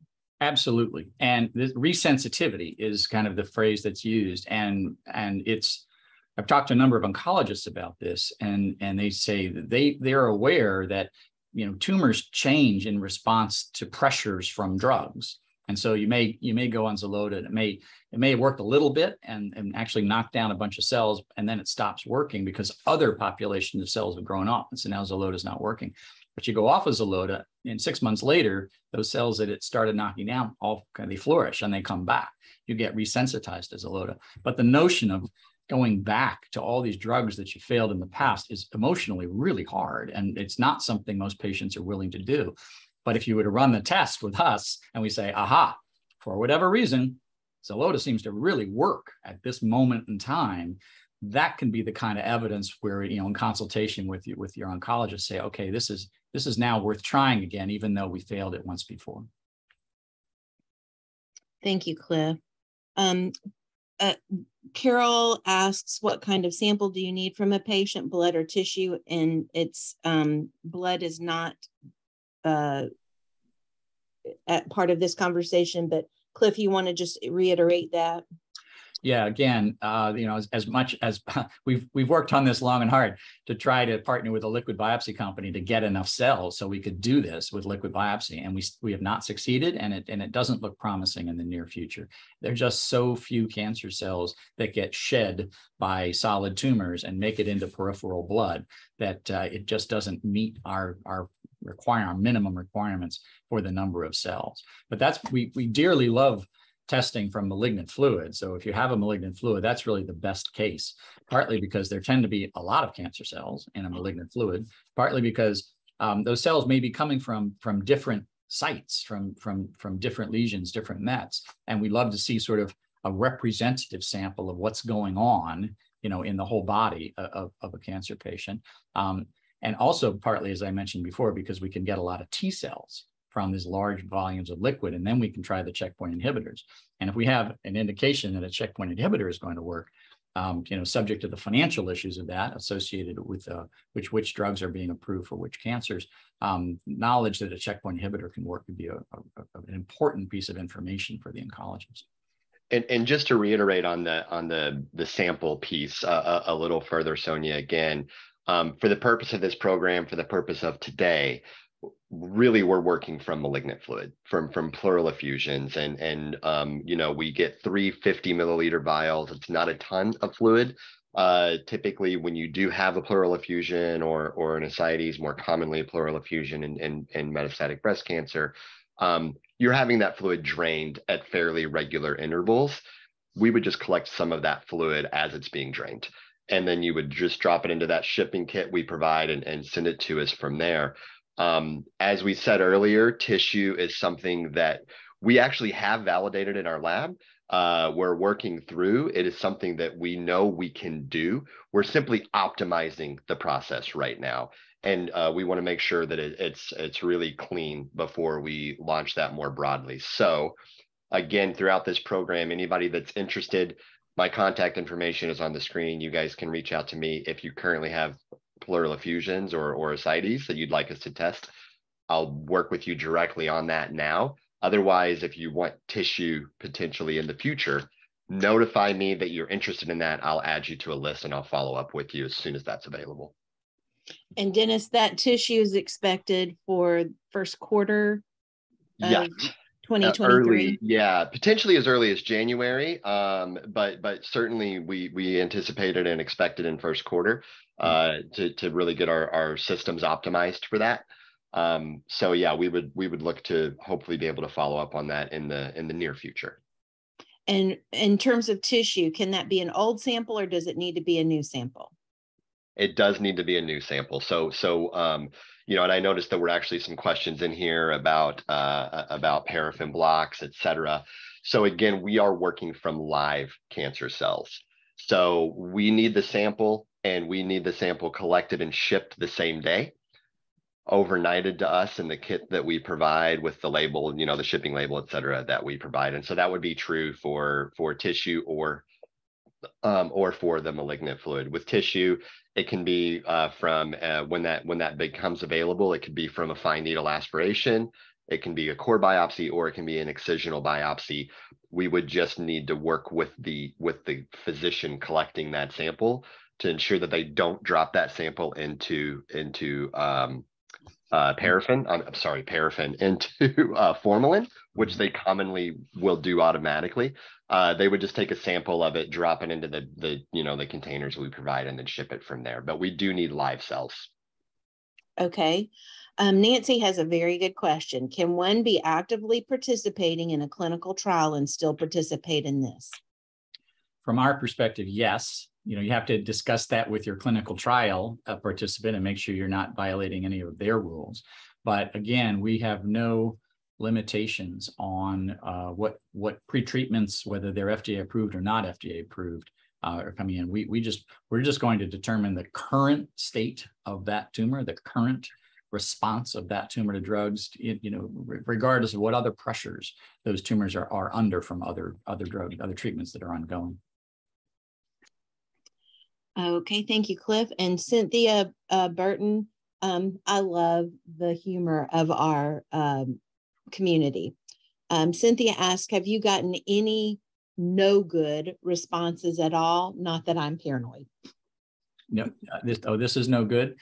Absolutely. And this resensitivity is kind of the phrase that's used. And I've talked to a number of oncologists about this, and they say that they're aware that tumors change in response to pressures from drugs. And so you may go on Xeloda, and it may work a little bit and actually knock down a bunch of cells, and then it stops working because other populations of cells have grown up. And so now Xeloda is not working. But you go off of Xeloda, and 6 months later, those cells that it started knocking down, they flourish and they come back. You get resensitized to Xeloda. But the notion of going back to all these drugs that you failed in the past is emotionally really hard. And it's not something most patients are willing to do. But if you were to run the test with us and we say, aha, for whatever reason, Xeloda seems to really work at this moment in time, that can be the kind of evidence where, in consultation with your oncologist, say, okay, this is now worth trying again, even though we failed it once before. Thank you, Cliff. Carol asks, what kind of sample do you need from a patient, blood or tissue? And it's blood is not at part of this conversation, but Cliff, you want to just reiterate that? Yeah, again, as much as we've worked on this long and hard to try to partner with a liquid biopsy company to get enough cells so we could do this with liquid biopsy, and we have not succeeded, and it doesn't look promising in the near future. There are just so few cancer cells that get shed by solid tumors and make it into peripheral blood that it just doesn't meet our minimum requirements for the number of cells. But we dearly love testing from malignant fluid. So if you have a malignant fluid, that's really the best case, partly because there tend to be a lot of cancer cells in a malignant fluid, partly because those cells may be coming from different sites, from different lesions, different mets. And we love to see sort of a representative sample of what's going on, in the whole body of a cancer patient. And also partly, as I mentioned before, because we can get a lot of T cells from these large volumes of liquid, and then we can try the checkpoint inhibitors. And if we have an indication that a checkpoint inhibitor is going to work, subject to the financial issues of that associated with which drugs are being approved for which cancers, knowledge that a checkpoint inhibitor can work would be an important piece of information for the oncologist. And just to reiterate on the sample piece a little further, Sonia, again, for the purpose of this program, for the purpose of today, really we're working from malignant fluid, from pleural effusions, and we get 350 milliliter vials. It's not a ton of fluid. Typically, when you do have a pleural effusion or an ascites, more commonly a pleural effusion in metastatic breast cancer, you're having that fluid drained at fairly regular intervals. We would just collect some of that fluid as it's being drained, and then you would just drop it into that shipping kit we provide and send it to us from there. As we said earlier, tissue is something that we actually have validated in our lab. We're working through. It is something that we know we can do. We're simply optimizing the process right now. And we want to make sure that it's really clean before we launch that more broadly. So again, throughout this program, anybody that's interested, my contact information is on the screen. You guys can reach out to me if you currently have pleural effusions or ascites that you'd like us to test. I'll work with you directly on that now. Otherwise, if you want tissue potentially in the future, notify me that you're interested in that. I'll add you to a list and I'll follow up with you as soon as that's available. And Dennis, that tissue is expected for first quarter of 2023? Potentially as early as January, but certainly we anticipated and expected in first quarter to really get our systems optimized for that. So yeah, we would look to hopefully be able to follow up on that in the near future. And in terms of tissue, can that be an old sample or does it need to be a new sample? It does need to be a new sample. So and I noticed there were actually some questions in here about paraffin blocks, et cetera. So again, we are working from live cancer cells. So we need the sample, and we need the sample collected and shipped the same day, overnighted to us in the kit that we provide with the label, the shipping label, et cetera, that we provide. And so that would be true for tissue or for the malignant fluid. With tissue, it can be from when that becomes available. It could be from a fine needle aspiration. It can be a core biopsy, or it can be an excisional biopsy. We would just need to work with the physician collecting that sample to ensure that they don't drop that sample into paraffin into formalin, which they commonly will do automatically. They would just take a sample of it, drop it into the containers we provide, and then ship it from there. But we do need live cells. Okay. Nancy has a very good question. Can one be actively participating in a clinical trial and still participate in this? From our perspective, yes. You have to discuss that with your clinical trial participant and make sure you're not violating any of their rules. But again, we have no limitations on what pretreatments, whether they're FDA approved or not FDA approved, are coming in. We're just going to determine the current state of that tumor, the current response of that tumor to drugs, regardless of what other pressures those tumors are under from other drugs, other treatments that are ongoing. Okay, thank you, Cliff. And Cynthia Burton, I love the humor of our community. Cynthia asked, have you gotten any no good responses at all. Not that I'm paranoid. No, this is no good.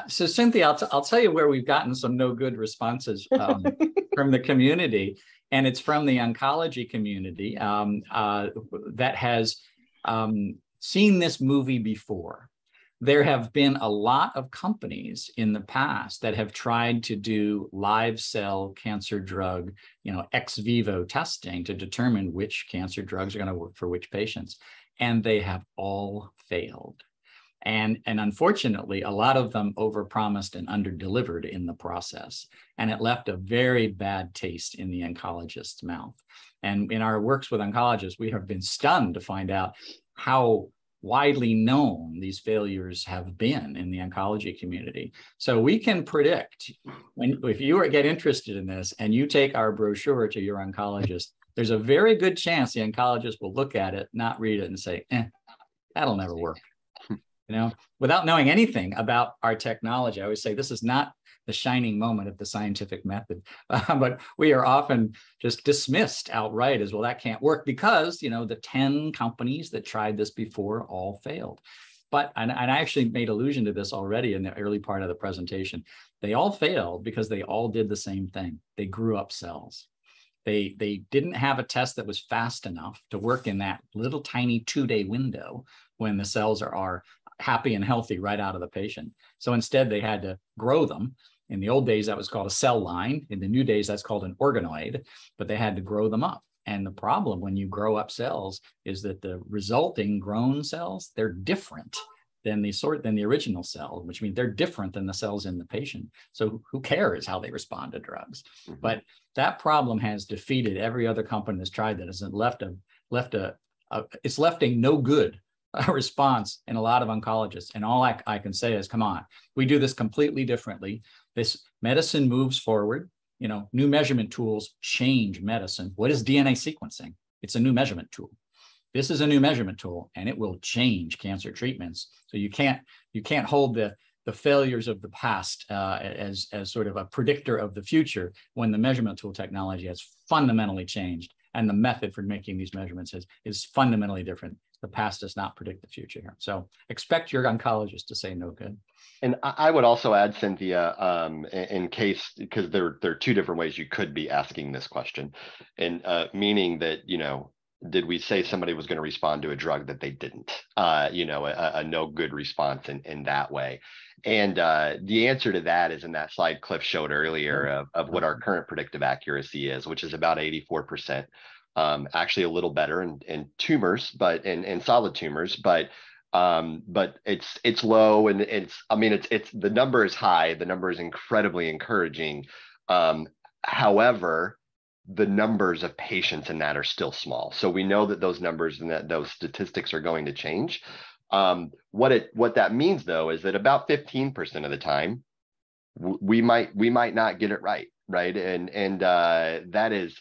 So Cynthia, I'll tell you where we've gotten some no good responses from the community, and it's from the oncology community that has seen this movie before. There have been a lot of companies in the past that have tried to do live cell cancer drug, ex vivo testing to determine which cancer drugs are going to work for which patients, and they have all failed. And unfortunately, a lot of them overpromised and underdelivered in the process. And it left a very bad taste in the oncologist's mouth. And in our works with oncologists, we have been stunned to find out how widely known these failures have been in the oncology community. So we can predict, if you get interested in this and you take our brochure to your oncologist, there's a very good chance the oncologist will look at it, not read it, and say, that'll never work. Without knowing anything about our technology. I always say this is not the shining moment of the scientific method, but we are often just dismissed outright as, well, that can't work because, the 10 companies that tried this before all failed. But, and I actually made allusion to this already in the early part of the presentation, they all failed because they all did the same thing. They grew up cells. They didn't have a test that was fast enough to work in that little tiny 2-day window when the cells are happy and healthy right out of the patient. So instead, they had to grow them. In the old days, that was called a cell line. In the new days, that's called an organoid, but they had to grow them up. And the problem when you grow up cells is that the resulting grown cells, they're different than the original cell, which means they're different than the cells in the patient. So who cares how they respond to drugs? Mm-hmm. But that problem has defeated every other company that's tried that. It's left a no good response in a lot of oncologists. And all I can say is, come on, we do this completely differently. This medicine moves forward. New measurement tools change medicine. What is DNA sequencing? It's a new measurement tool. This is a new measurement tool, and it will change cancer treatments. So you can't hold the failures of the past as sort of a predictor of the future when the measurement tool technology has fundamentally changed, and the method for making these measurements is fundamentally different. The past does not predict the future here. So expect your oncologist to say no good. And I would also add, Cynthia, in case, because there are two different ways you could be asking this question, and meaning that, did we say somebody was going to respond to a drug that they didn't? A no good response in that way. And the answer to that is in that slide Cliff showed earlier of what our current predictive accuracy is, which is about 84%. Actually a little better in tumors, but in solid tumors, but it's low, and it's the number is high. The number is incredibly encouraging. However, the numbers of patients in that are still small. So we know that those numbers and that those statistics are going to change. What that means though is that about 15% of the time we might not get it right, and that is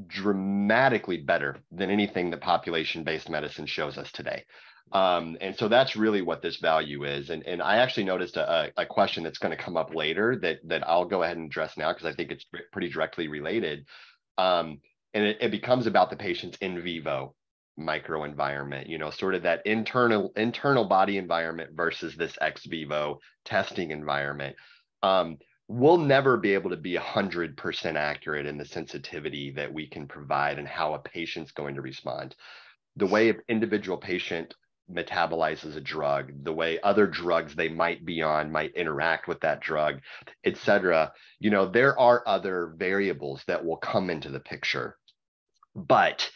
dramatically better than anything that population-based medicine shows us today. And so that's really what this value is. And I actually noticed a question that's going to come up later that I'll go ahead and address now because I think it's pretty directly related. And it becomes about the patient's in vivo microenvironment, sort of that internal body environment versus this ex vivo testing environment. We'll never be able to be 100% accurate in the sensitivity that we can provide and how a patient's going to respond. The way an individual patient metabolizes a drug, the way other drugs they might be on might interact with that drug, et cetera. There are other variables that will come into the picture. But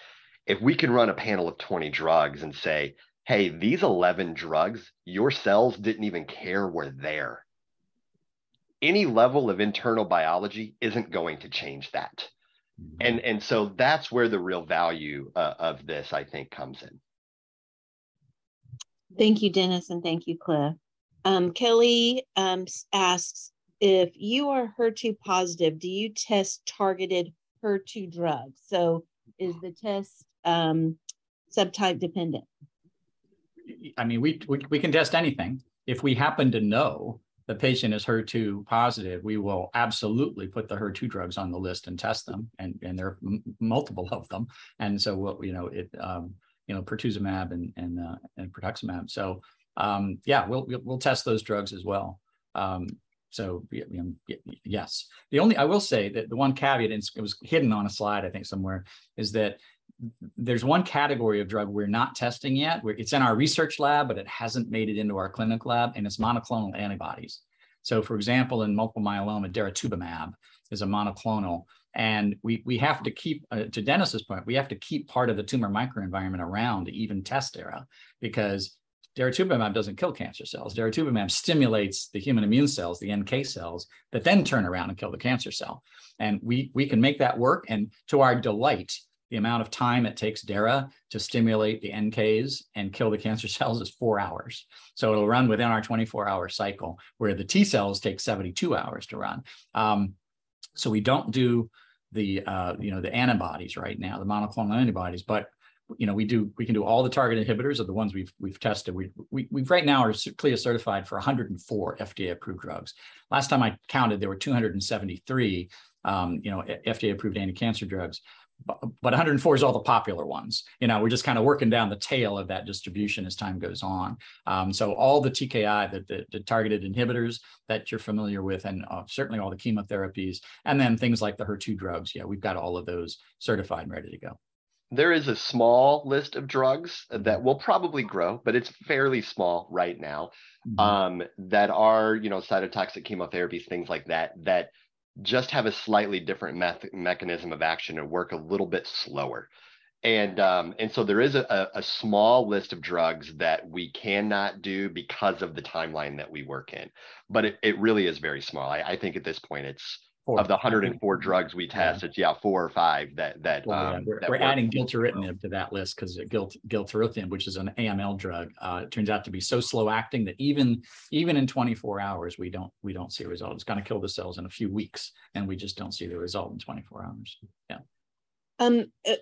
if we can run a panel of 20 drugs and say, hey, these 11 drugs, your cells didn't even care were there. Any level of internal biology isn't going to change that. And so that's where the real value of this, I think, comes in. Thank you, Dennis, and thank you, Cliff. Kelly asks, if you are HER2 positive, do you test targeted HER2 drugs? So is the test subtype dependent? I mean, we can test anything. If we happen to know the patient is HER2 positive, we will absolutely put the HER2 drugs on the list and test them, and there are multiple of them. And so we'll, pertuzumab and pertuximab. So yeah, we'll test those drugs as well. Yes. I will say that the one caveat, and it was hidden on a slide, I think somewhere, is that there's one category of drug we're not testing yet. It's in our research lab, but it hasn't made it into our clinical lab, and it's monoclonal antibodies. So for example, in multiple myeloma, daratumumab is a monoclonal, and we have to keep, to Dennis's point, we have to keep part of the tumor microenvironment around to even test DARA, because daratumumab doesn't kill cancer cells. Daratumumab stimulates the human immune cells, the NK cells, that then turn around and kill the cancer cell. And we can make that work. And to our delight, the amount of time it takes DARA to stimulate the NKs and kill the cancer cells is 4 hours. So it'll run within our 24-hour cycle, where the T cells take 72 hours to run. So we don't do the antibodies right now, the monoclonal antibodies, but we can do all the target inhibitors of the ones we've tested. We've right now are CLIA certified for 104 FDA approved drugs. Last time I counted, there were 273 FDA approved anti-cancer drugs. But 104 is all the popular ones. We're just kind of working down the tail of that distribution as time goes on. So all the TKI, the targeted inhibitors that you're familiar with, and certainly all the chemotherapies, and then things like the HER2 drugs. Yeah, we've got all of those certified and ready to go. There is a small list of drugs that will probably grow, but it's fairly small right now, that are, cytotoxic chemotherapies, things like that just have a slightly different mechanism of action and work a little bit slower. And so there is a small list of drugs that we cannot do because of the timeline that we work in. But it really is very small. I think at this point it's, of the 104 drugs we test, it's 4 or 5 we're adding gilteritinib to that list, because gilteritinib, which is an AML drug, turns out to be so slow acting that even in 24 hours we don't see a result. It's going to kill the cells in a few weeks, and we just don't see the result in 24 hours. Yeah.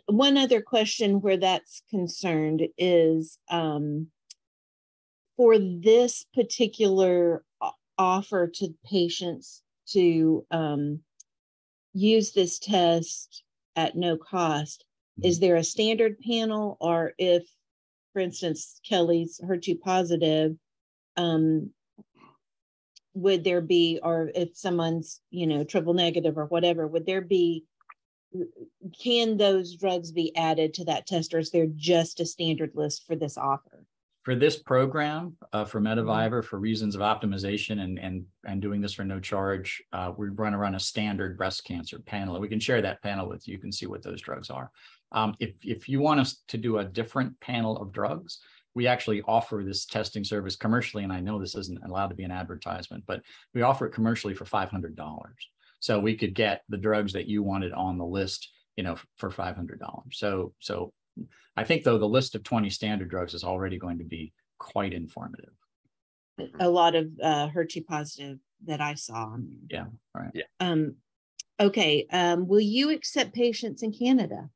One other question where that's concerned is, for this particular offer to patients to use this test at no cost, is there a standard panel? Or if, for instance, Kelly's HER2 positive, would there be, or if someone's, triple negative or whatever, can those drugs be added to that test, or is there just a standard list for this offer? For this program, for METAvivor, for reasons of optimization and doing this for no charge, we're going to run a standard breast cancer panel. We can share that panel with you. You can see what those drugs are. If you want us to do a different panel of drugs, we actually offer this testing service commercially, and I know this isn't allowed to be an advertisement, but we offer it commercially for $500. So we could get the drugs that you wanted on the list, for $500. So I think, though, the list of 20 standard drugs is already going to be quite informative. A lot of HER2 positive that I saw. Yeah, right. Yeah. Okay. Will you accept patients in Canada?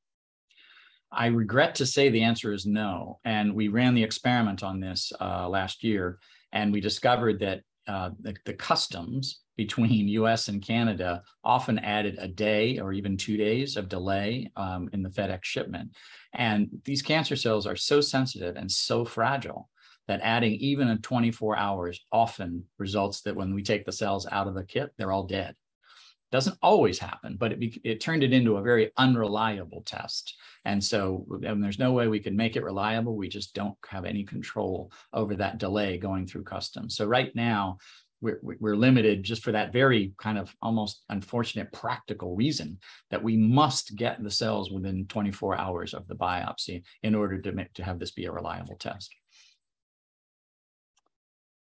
I regret to say the answer is no. And we ran the experiment on this last year, and we discovered that the customs between US and Canada often added a day or even 2 days of delay in the FedEx shipment. And these cancer cells are so sensitive and so fragile that adding even a 24 hours often results that when we take the cells out of the kit, they're all dead. Doesn't always happen, but it turned it into a very unreliable test. And so there's no way we can make it reliable. We just don't have any control over that delay going through customs. So right now, we're limited just for that very kind of almost unfortunate practical reason that we must get the cells within 24 hours of the biopsy in order to have this be a reliable test.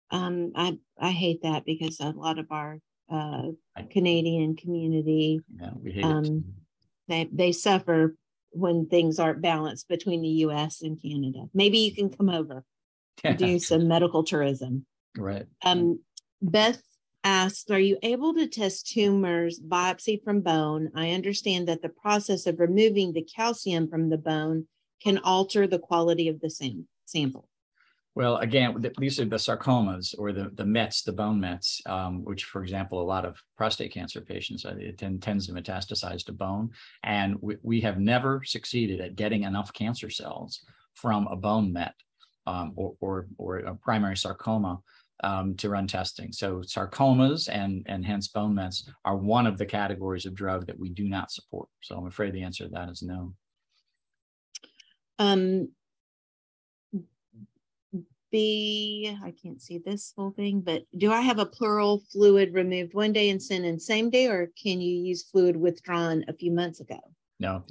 I hate that, because a lot of our Canadian community, we hate it. They suffer when things aren't balanced between the US and Canada. Maybe you can come over and do some medical tourism. Right. Beth asks, are you able to test tumors biopsy from bone? I understand that the process of removing the calcium from the bone can alter the quality of the sample. Well, again, these are the sarcomas or the METs, the bone METs, which, for example, a lot of prostate cancer patients, it tends to metastasize to bone. And we have never succeeded at getting enough cancer cells from a bone MET or a primary sarcoma to run testing. So sarcomas and hence bone METs are one of the categories of drug that we do not support. So I'm afraid the answer to that is no. I can't see this whole thing, but do I have a pleural fluid removed one day and sent in same day, or can you use fluid withdrawn a few months ago? No,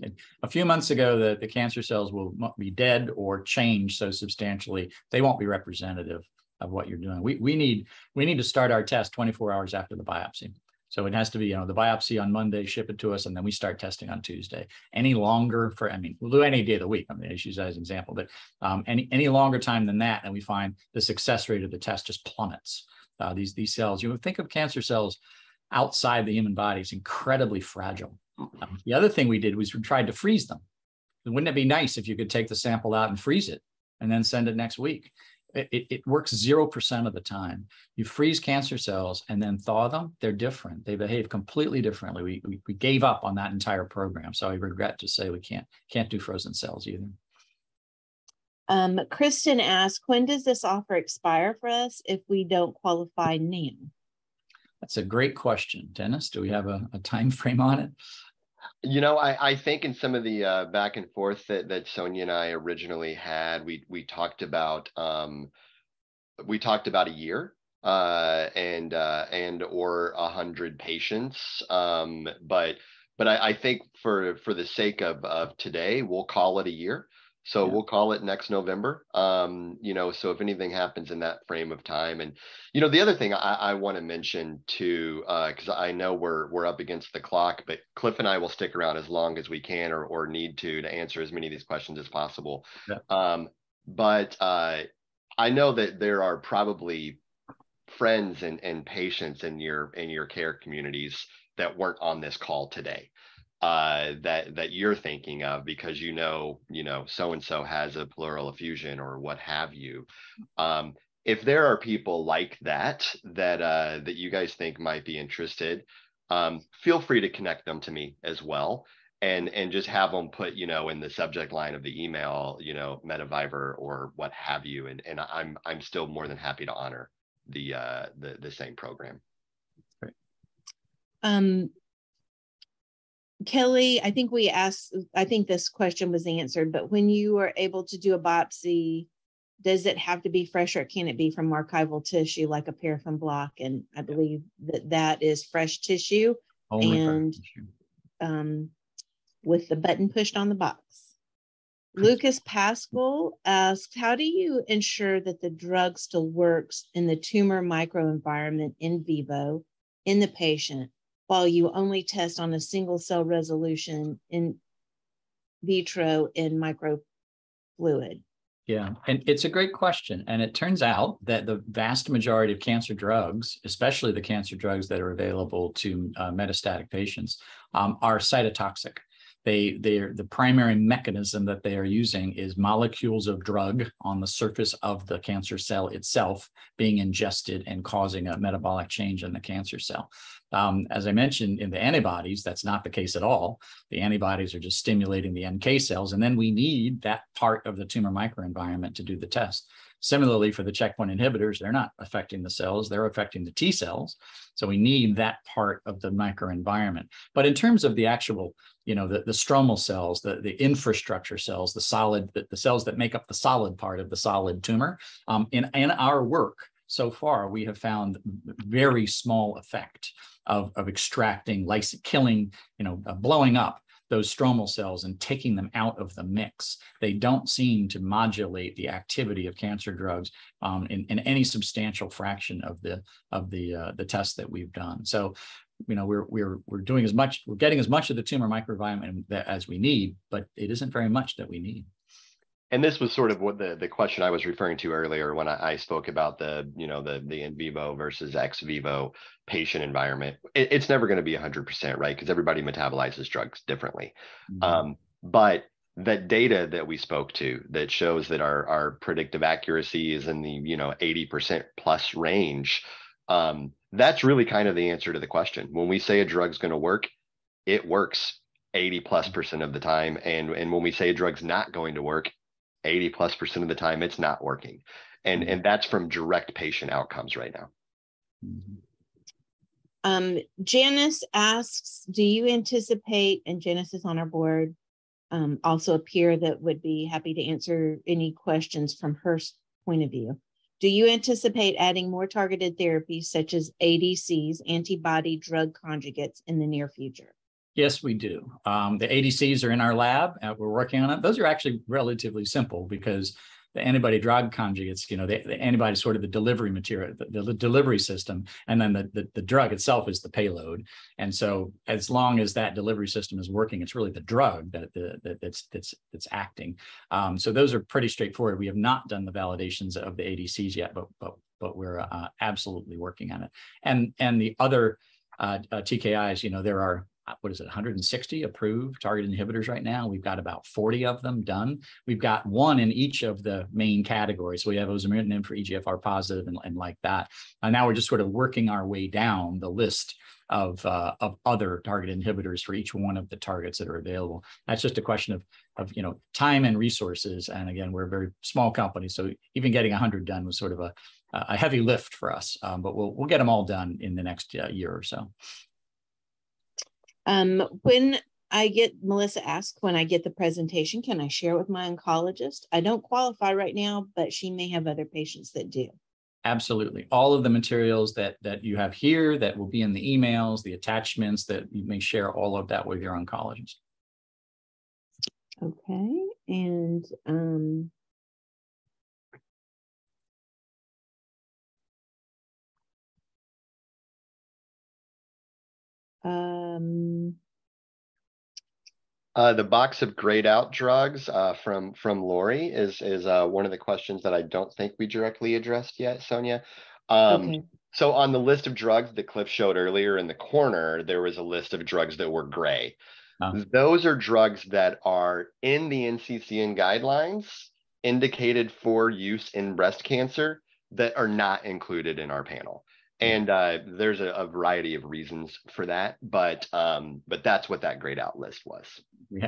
a few months ago, the cancer cells will be dead or change so substantially, they won't be representative of what you're doing. We need to start our test 24 hours after the biopsy. So it has to be, the biopsy on Monday, ship it to us, and then we start testing on Tuesday. Any longer we'll do any day of the week. I'm going to use that as an example, but any longer time than that, and we find the success rate of the test just plummets. These cells, you would think of cancer cells outside the human body as incredibly fragile. The other thing we did was we tried to freeze them. Wouldn't it be nice if you could take the sample out and freeze it and then send it next week? It works 0% of the time. You freeze cancer cells and then thaw them, they're different. They behave completely differently. We gave up on that entire program. So I regret to say we can't do frozen cells either. Kristen asked, when does this offer expire for us if we don't qualify now? That's a great question. Dennis, do we have a time frame on it? I think in some of the back and forth that Sonia and I originally had, we talked about a year and or 100 patients. But I think for the sake of today, we'll call it a year. So we'll call it next November. So if anything happens in that frame of time, and the other thing I want to mention too, because I know we're up against the clock, but Cliff and I will stick around as long as we can or need to answer as many of these questions as possible. Yeah. But I know that there are probably friends and patients in your care communities that weren't on this call today. That you're thinking of because so-and-so has a pleural effusion or what have you. If there are people like that you guys think might be interested, feel free to connect them to me as well and just have them put in the subject line of the email METAvivor or what have you, and I'm still more than happy to honor the same program. Great. Kelly, I think this question was answered, but when you are able to do a biopsy, does it have to be fresh or can it be from archival tissue like a paraffin block? And I believe that is fresh tissue. Only and fresh tissue. With the button pushed on the box. Lucas Pascal asked, how do you ensure that the drug still works in the tumor microenvironment in vivo in the patient, while you only test on a single cell resolution in vitro in microfluid? Yeah, and it's a great question. And it turns out that the vast majority of cancer drugs, especially the cancer drugs that are available to metastatic patients, are cytotoxic. The primary mechanism that they are using is molecules of drug on the surface of the cancer cell itself being ingested and causing a metabolic change in the cancer cell. As I mentioned in the antibodies, that's not the case at all. The antibodies are just stimulating the NK cells, and then we need that part of the tumor microenvironment to do the test. Similarly, for the checkpoint inhibitors, they're not affecting the cells, they're affecting the T cells. So we need that part of the microenvironment. But in terms of the actual, the stromal cells, the infrastructure cells, the cells that make up the solid part of the solid tumor, in our work so far, we have found very small effect of extracting, killing, blowing up those stromal cells and taking them out of the mix. They don't seem to modulate the activity of cancer drugs in any substantial fraction of the tests that we've done. So, we're doing as much, we're getting as much of the tumor microenvironment as we need, but it isn't very much that we need. And this was sort of what the question I was referring to earlier when I spoke about the in vivo versus ex vivo patient environment. It's never going to be 100%, right? Because everybody metabolizes drugs differently. Mm-hmm. But that data that we spoke to that shows that our predictive accuracy is in the 80% plus range, that's really kind of the answer to the question. When we say a drug's going to work, it works 80+% of the time, and when we say a drug's not going to work, 80+% of the time it's not working, and that's from direct patient outcomes right now. Janice asks, do you anticipate, and Janice is on our board, also a peer that would be happy to answer any questions from her point of view. Do you anticipate adding more targeted therapies such as ADCs, antibody drug conjugates, in the near future? Yes, we do. The ADCs are in our lab. We're working on it. Those are actually relatively simple because the antibody drug conjugates, the antibody is sort of the delivery material, the delivery system, and then the drug itself is the payload. And so as long as that delivery system is working, it's really the drug that's acting. So those are pretty straightforward. We have not done the validations of the ADCs yet, but we're absolutely working on it. And the other TKIs, there are, 160 approved target inhibitors right now. We've got about 40 of them done. We've got one in each of the main categories. So we have osimertinib for EGFR positive and like that. And now we're just sort of working our way down the list of other target inhibitors for each one of the targets that are available. That's just a question of time and resources. And again, we're a very small company, so even getting 100 done was sort of a heavy lift for us. But we'll get them all done in the next year or so. When I get, Melissa asked, when I get the presentation, can I share it with my oncologist? I don't qualify right now, but she may have other patients that do. Absolutely. All of the materials that you have here that will be in the emails, the attachments, that you may share all of that with your oncologist. Okay. And the box of grayed out drugs from Lori is one of the questions that I don't think we directly addressed yet, Sonia. Okay. So on the list of drugs that Cliff showed earlier in the corner, there was a list of drugs that were gray. Oh. Those are drugs that are in the NCCN guidelines indicated for use in breast cancer that are not included in our panel. And there's a variety of reasons for that, but that's what that grayed out list was.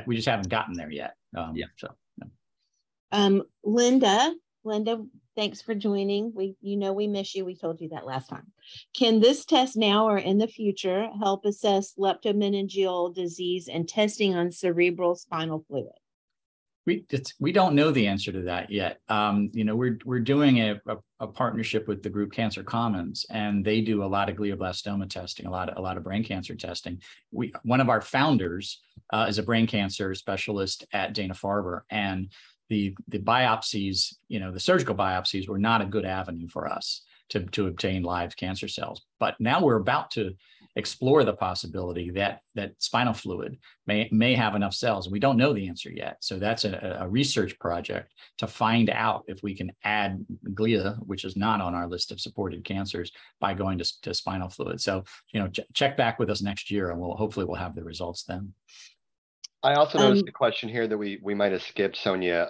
We just haven't gotten there yet. Yeah. So. Linda, thanks for joining. We miss you. We told you that last time. Can this test now or in the future help assess leptomeningeal disease and testing on cerebral spinal fluid? We don't know the answer to that yet. We're doing a partnership with the group Cancer Commons, and they do a lot of glioblastoma testing, a lot of brain cancer testing. One of our founders is a brain cancer specialist at Dana-Farber, and the biopsies, the surgical biopsies were not a good avenue for us to obtain live cancer cells. But now we're about to explore the possibility that spinal fluid may have enough cells. We don't know the answer yet. So that's a research project to find out if we can add glia, which is not on our list of supported cancers, by going to spinal fluid. So, check back with us next year, and hopefully we'll have the results then. I also noticed a question here that we might have skipped, Sonia,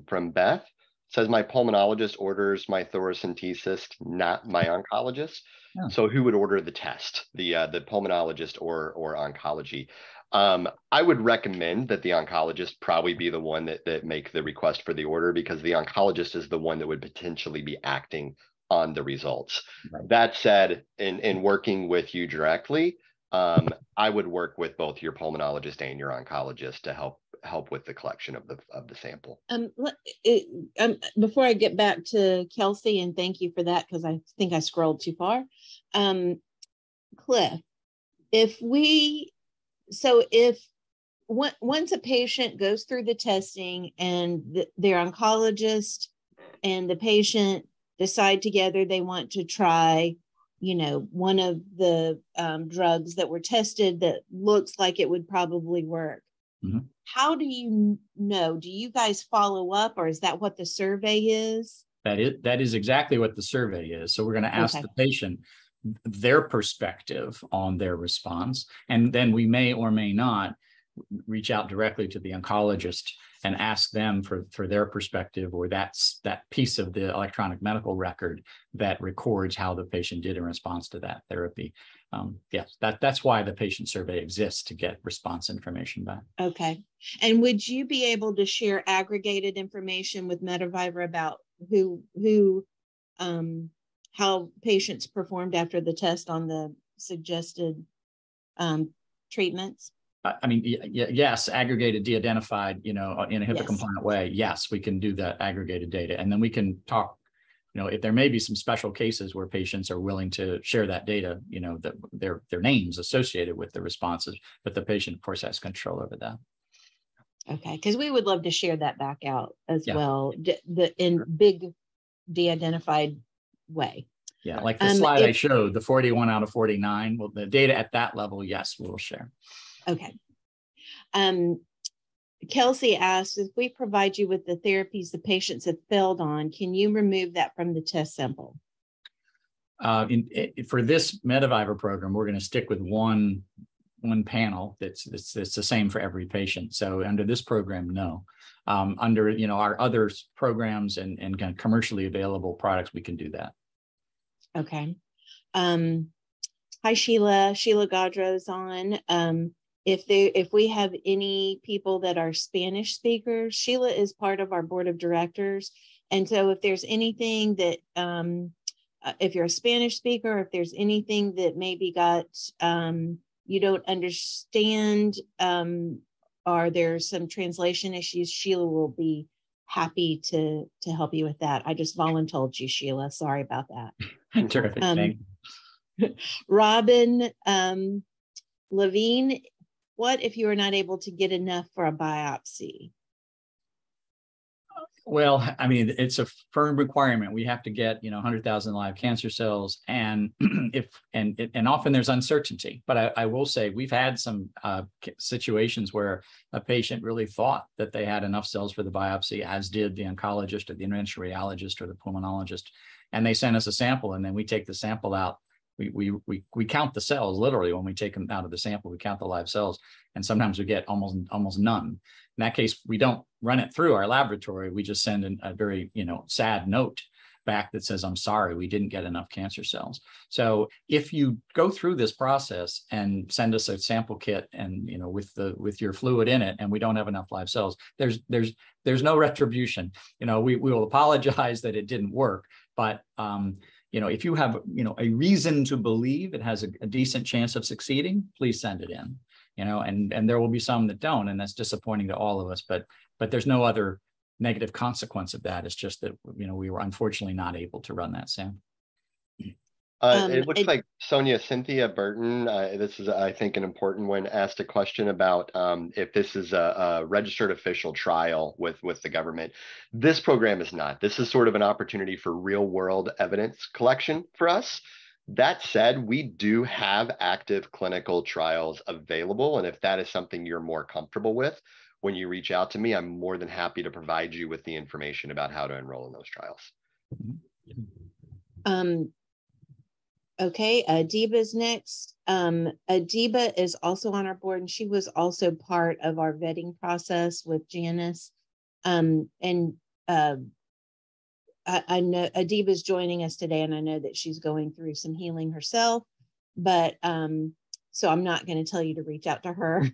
from Beth. It says, my pulmonologist orders my thoracentesis, not my oncologist. Oh. So who would order the test, the pulmonologist or oncology? I would recommend that the oncologist probably be the one that make the request for the order, because the oncologist is the one that would potentially be acting on the results. Right. That said, in working with you directly, I would work with both your pulmonologist and your oncologist to help with the collection of the sample. Before I get back to Kelsey, and thank you for that, because I think I scrolled too far. Cliff, once a patient goes through the testing and their oncologist and the patient decide together they want to try one of the drugs that were tested that looks like it would probably work. Mm-hmm. How do you know? Do you guys follow up, or is that what the survey is? That is exactly what the survey is. So we're going to ask the patient their perspective on their response, and then we may or may not reach out directly to the oncologist and ask them for their perspective, or that piece of the electronic medical record that records how the patient did in response to that therapy. Yes, that's why the patient survey exists, to get response information back. Okay. And would you be able to share aggregated information with METAvivor about how patients performed after the test on the suggested treatments? I mean, yes, aggregated, de-identified, in a HIPAA compliant way. Yes, we can do that aggregated data. And then we can talk, if there may be some special cases where patients are willing to share that data, that their names associated with the responses, but the patient, of course, has control over that. Okay, because we would love to share that back out as well, in big de-identified way. Yeah, like the slide I showed, the 41 out of 49, well, the data at that level, yes, we'll share. Okay. Kelsey asked, if we provide you with the therapies the patients have failed on, can you remove that from the test sample? For this METAvivor program, we're going to stick with one panel that's the same for every patient. So under this program, no. Under our other programs and kind of commercially available products, we can do that. Okay. Hi, Sheila. Sheila Gaudreau's on. If we have any people that are Spanish speakers, Sheila is part of our board of directors. And so if there's anything that, if you're a Spanish speaker, if there's anything that maybe you don't understand, or there's some translation issues, Sheila will be happy to help you with that. I just voluntold you, Sheila. Sorry about that. Terrific. Thank you. Robin Levine, what if you are not able to get enough for a biopsy? Well, I mean, it's a firm requirement. We have to get 100,000 live cancer cells, and often there's uncertainty. But I will say we've had some situations where a patient really thought that they had enough cells for the biopsy, as did the oncologist or the interventional radiologist or the pulmonologist, and they sent us a sample, and then we take the sample out. We count the cells literally when we take them out of the sample. We count the live cells, and sometimes we get almost none. In that case, we don't run it through our laboratory. We just send a very sad note back that says, "I'm sorry, we didn't get enough cancer cells." So if you go through this process and send us a sample kit and with your fluid in it, and we don't have enough live cells, there's no retribution. We will apologize that it didn't work, but if you have, a reason to believe it has a decent chance of succeeding, please send it in, and there will be some that don't, and that's disappointing to all of us, but there's no other negative consequence of that. It's just that, we were unfortunately not able to run that sample. It looks like Cynthia Burton, this is, I think, an important one, asked a question about if this is a registered official trial with the government. This program is not. This is sort of an opportunity for real world evidence collection for us. That said, we do have active clinical trials available. And if that is something you're more comfortable with, when you reach out to me, I'm more than happy to provide you with the information about how to enroll in those trials. Okay, Adiba's next. Adiba is also on our board, and she was also part of our vetting process with Janice. I know Adiba's joining us today, and I know that she's going through some healing herself, but so I'm not going to tell you to reach out to her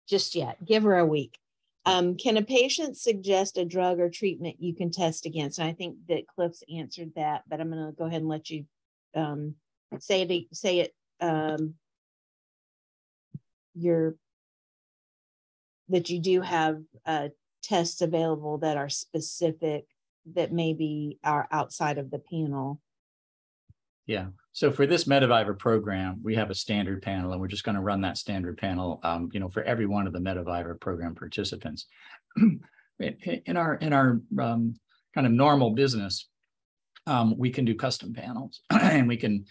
just yet. Give her a week. Can a patient suggest a drug or treatment you can test against? And I think that Cliff's answered that, but I'm going to go ahead and let you say it that you do have tests available that are specific, that maybe are outside of the panel. Yeah. So for this METAvivor program, we have a standard panel, and we're just going to run that standard panel, for every one of the METAvivor program participants. In our kind of normal business, we can do custom panels, and we can,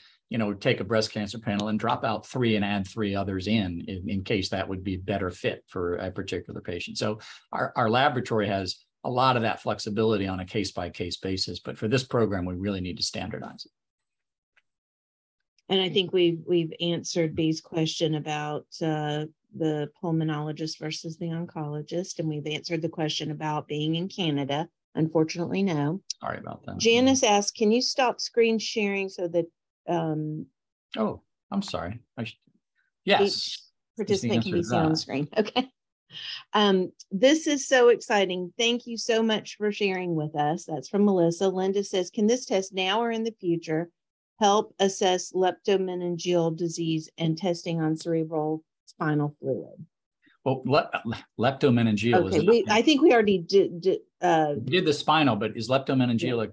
take a breast cancer panel and drop out 3 and add 3 others in case that would be better fit for a particular patient. So our laboratory has a lot of that flexibility on a case-by-case basis, but for this program, we really need to standardize it. And I think we've answered B's question about the pulmonologist versus the oncologist, and we've answered the question about being in Canada. Unfortunately, no. Sorry about that. Janice asked, can you stop screen sharing so that oh, I'm sorry. Yes. Each participant can be seen on the screen. Okay. This is so exciting. Thank you so much for sharing with us. That's from Melissa. Linda says, can this test now or in the future help assess leptomeningeal disease and testing on cerebral spinal fluid? Well, leptomeningeal is I think we already did the spinal, but is leptomeningeal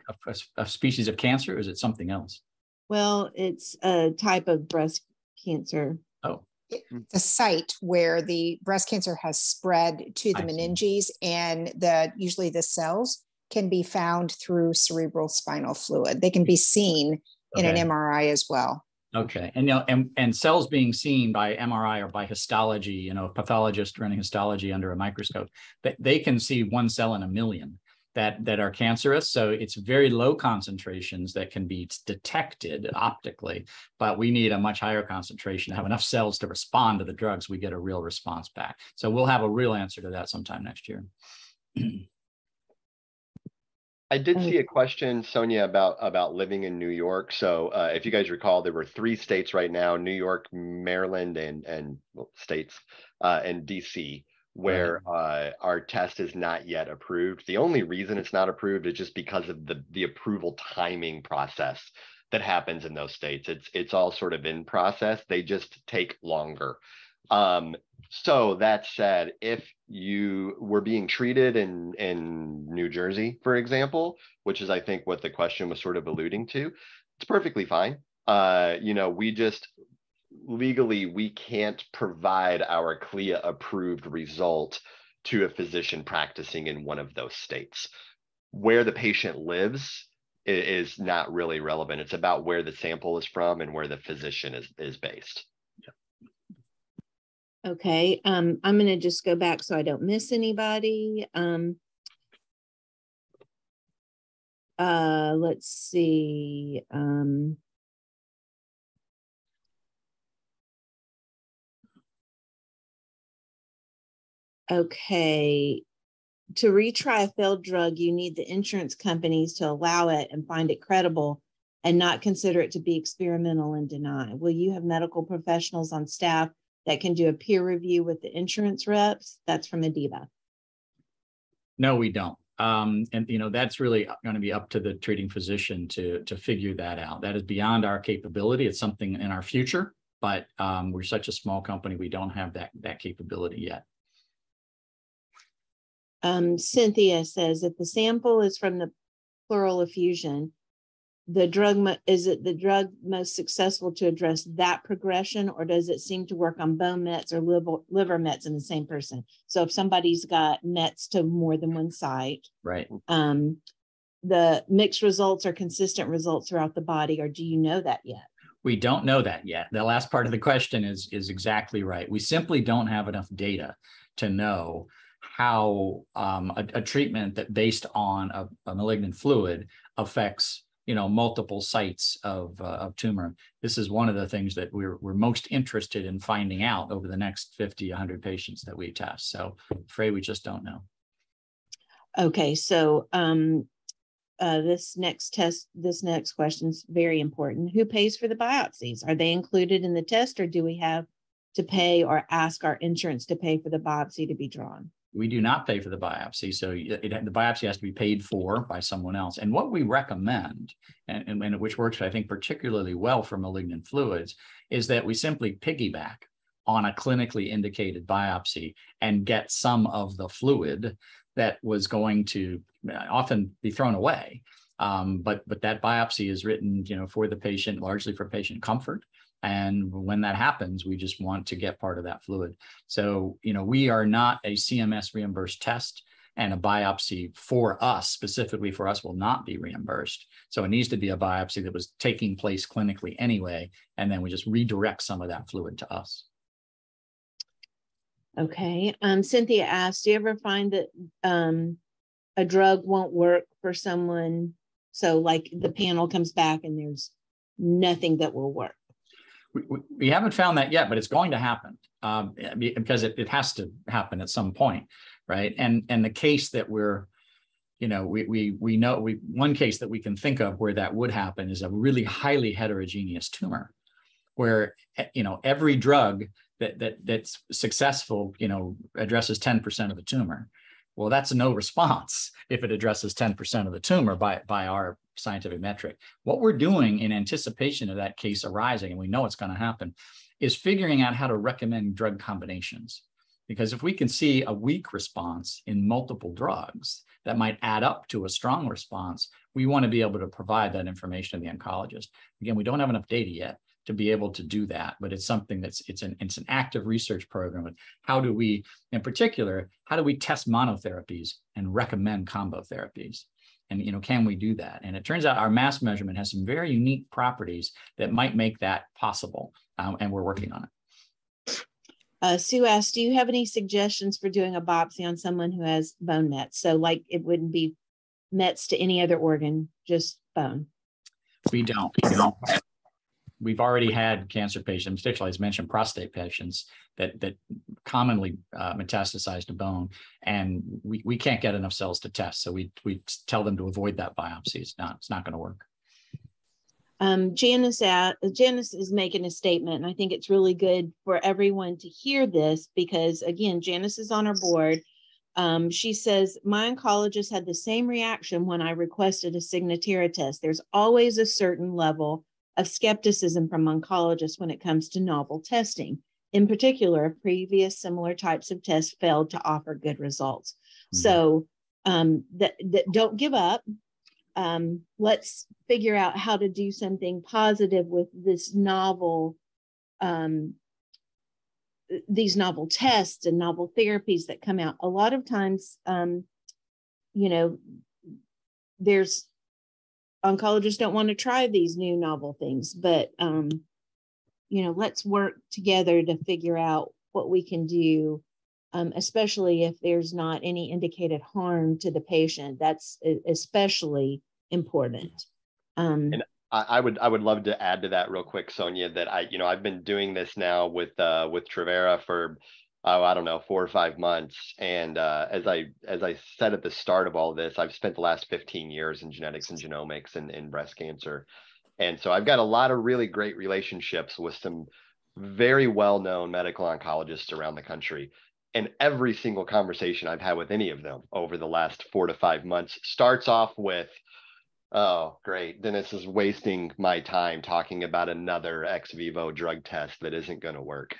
a species of cancer, or is it something else? Well, it's a type of breast cancer. Oh. The site where the breast cancer has spread to the meninges, and usually the cells can be found through cerebral spinal fluid. They can be seen in an MRI as well. Okay, and and cells being seen by MRI or by histology, a pathologist running histology under a microscope, they can see one cell in a million that are cancerous. So it's very low concentrations that can be detected optically, but we need a much higher concentration to have enough cells to respond to the drugs. We get a real response back. So we'll have a real answer to that sometime next year. I did see a question, Sonia, about living in New York. So if you guys recall, there were 3 states right now: New York, Maryland, and states, and DC, where our test is not yet approved. The only reason it's not approved is just because of the approval timing process that happens in those states. It's all sort of in process. They just take longer. So that said, if you were being treated in New Jersey, for example, which is I think what the question was sort of alluding to, it's perfectly fine. We just legally, we can't provide our CLIA approved result to a physician practicing in one of those states. Where the patient lives is not really relevant. It's about where the sample is from and where the physician is based. Okay, I'm going to just go back so I don't miss anybody. Let's see. Okay, to retry a failed drug, you need the insurance companies to allow it and find it credible and not consider it to be experimental and deny. Will you have medical professionals on staff that can do a peer review with the insurance reps? That's from Adiba. No, we don't. And that's really going to be up to the treating physician to figure that out. That is beyond our capability. It's something in our future, but we're such a small company, we don't have that capability yet. Cynthia says, if the sample is from the pleural effusion, is it the drug most successful to address that progression, or does it seem to work on bone mets or liver mets in the same person? So if somebody's got mets to more than one site, right? The mixed results are consistent results throughout the body, or do you know that yet? We don't know that yet. The last part of the question is exactly right. We simply don't have enough data to know how a treatment that based on a malignant fluid affects multiple sites of tumor. This is one of the things that we're most interested in finding out over the next 50, 100 patients that we test. So I'm afraid we just don't know. Okay, so this next question is very important. Who pays for the biopsies? Are they included in the test, or do we have to pay or ask our insurance to pay for the biopsy to be drawn? We do not pay for the biopsy. So the biopsy has to be paid for by someone else. And what we recommend, and which works, I think, particularly well for malignant fluids, is that we simply piggyback on a clinically indicated biopsy and get some of the fluid that was going to often be thrown away. But that biopsy is written, for the patient, largely for patient comfort. And when that happens, we just want to get part of that fluid. So, we are not a CMS reimbursed test, and a biopsy for us, specifically for us, will not be reimbursed. So it needs to be a biopsy that was taking place clinically anyway, and then we just redirect some of that fluid to us. Okay. Cynthia asked, do you ever find that a drug won't work for someone? So like the panel comes back and there's nothing that will work. We haven't found that yet, but it's going to happen because it has to happen at some point, right? And the case that we're, we know one case that we can think of where that would happen is a really highly heterogeneous tumor, where every drug that's successful, addresses 10% of the tumor. Well, that's a no response if it addresses 10% of the tumor by our scientific metric. What we're doing in anticipation of that case arising, and we know it's going to happen, is figuring out how to recommend drug combinations. Because if we can see a weak response in multiple drugs that might add up to a strong response, we want to be able to provide that information to the oncologist. Again, we don't have enough data yet to be able to do that, but it's something it's an active research program. And how do we, in particular, how do we test monotherapies and recommend combo therapies? And can we do that? And it turns out our mass measurement has some very unique properties that might make that possible, and we're working on it. Sue asked, do you have any suggestions for doing a biopsy on someone who has bone mets? So like it wouldn't be mets to any other organ, just bone. We don't. We've already had cancer patients, particularly as mentioned, prostate patients that commonly metastasize to bone, and we can't get enough cells to test. So we tell them to avoid that biopsy. It's not going to work. Janice is making a statement, and I think it's really good for everyone to hear this because, again, Janice is on our board. She says, my oncologist had the same reaction when I requested a Signatera test. There's always a certain level of skepticism from oncologists when it comes to novel testing. In particular, previous similar types of tests failed to offer good results. Mm-hmm. So don't give up. Let's figure out how to do something positive with this these novel tests and novel therapies that come out. A lot of times, there's oncologists don't want to try these new novel things, but let's work together to figure out what we can do, especially if there's not any indicated harm to the patient. That's especially important. And I would love to add to that real quick, Sonia, that I've been doing this now with Travera for 4 or 5 months. And as I said at the start of all this, I've spent the last 15 years in genetics and genomics and in breast cancer. And so I've got a lot of really great relationships with some very well-known medical oncologists around the country. And every single conversation I've had with any of them over the last 4 to 5 months starts off with, oh, great, Dennis is wasting my time talking about another ex vivo drug test that isn't going to work.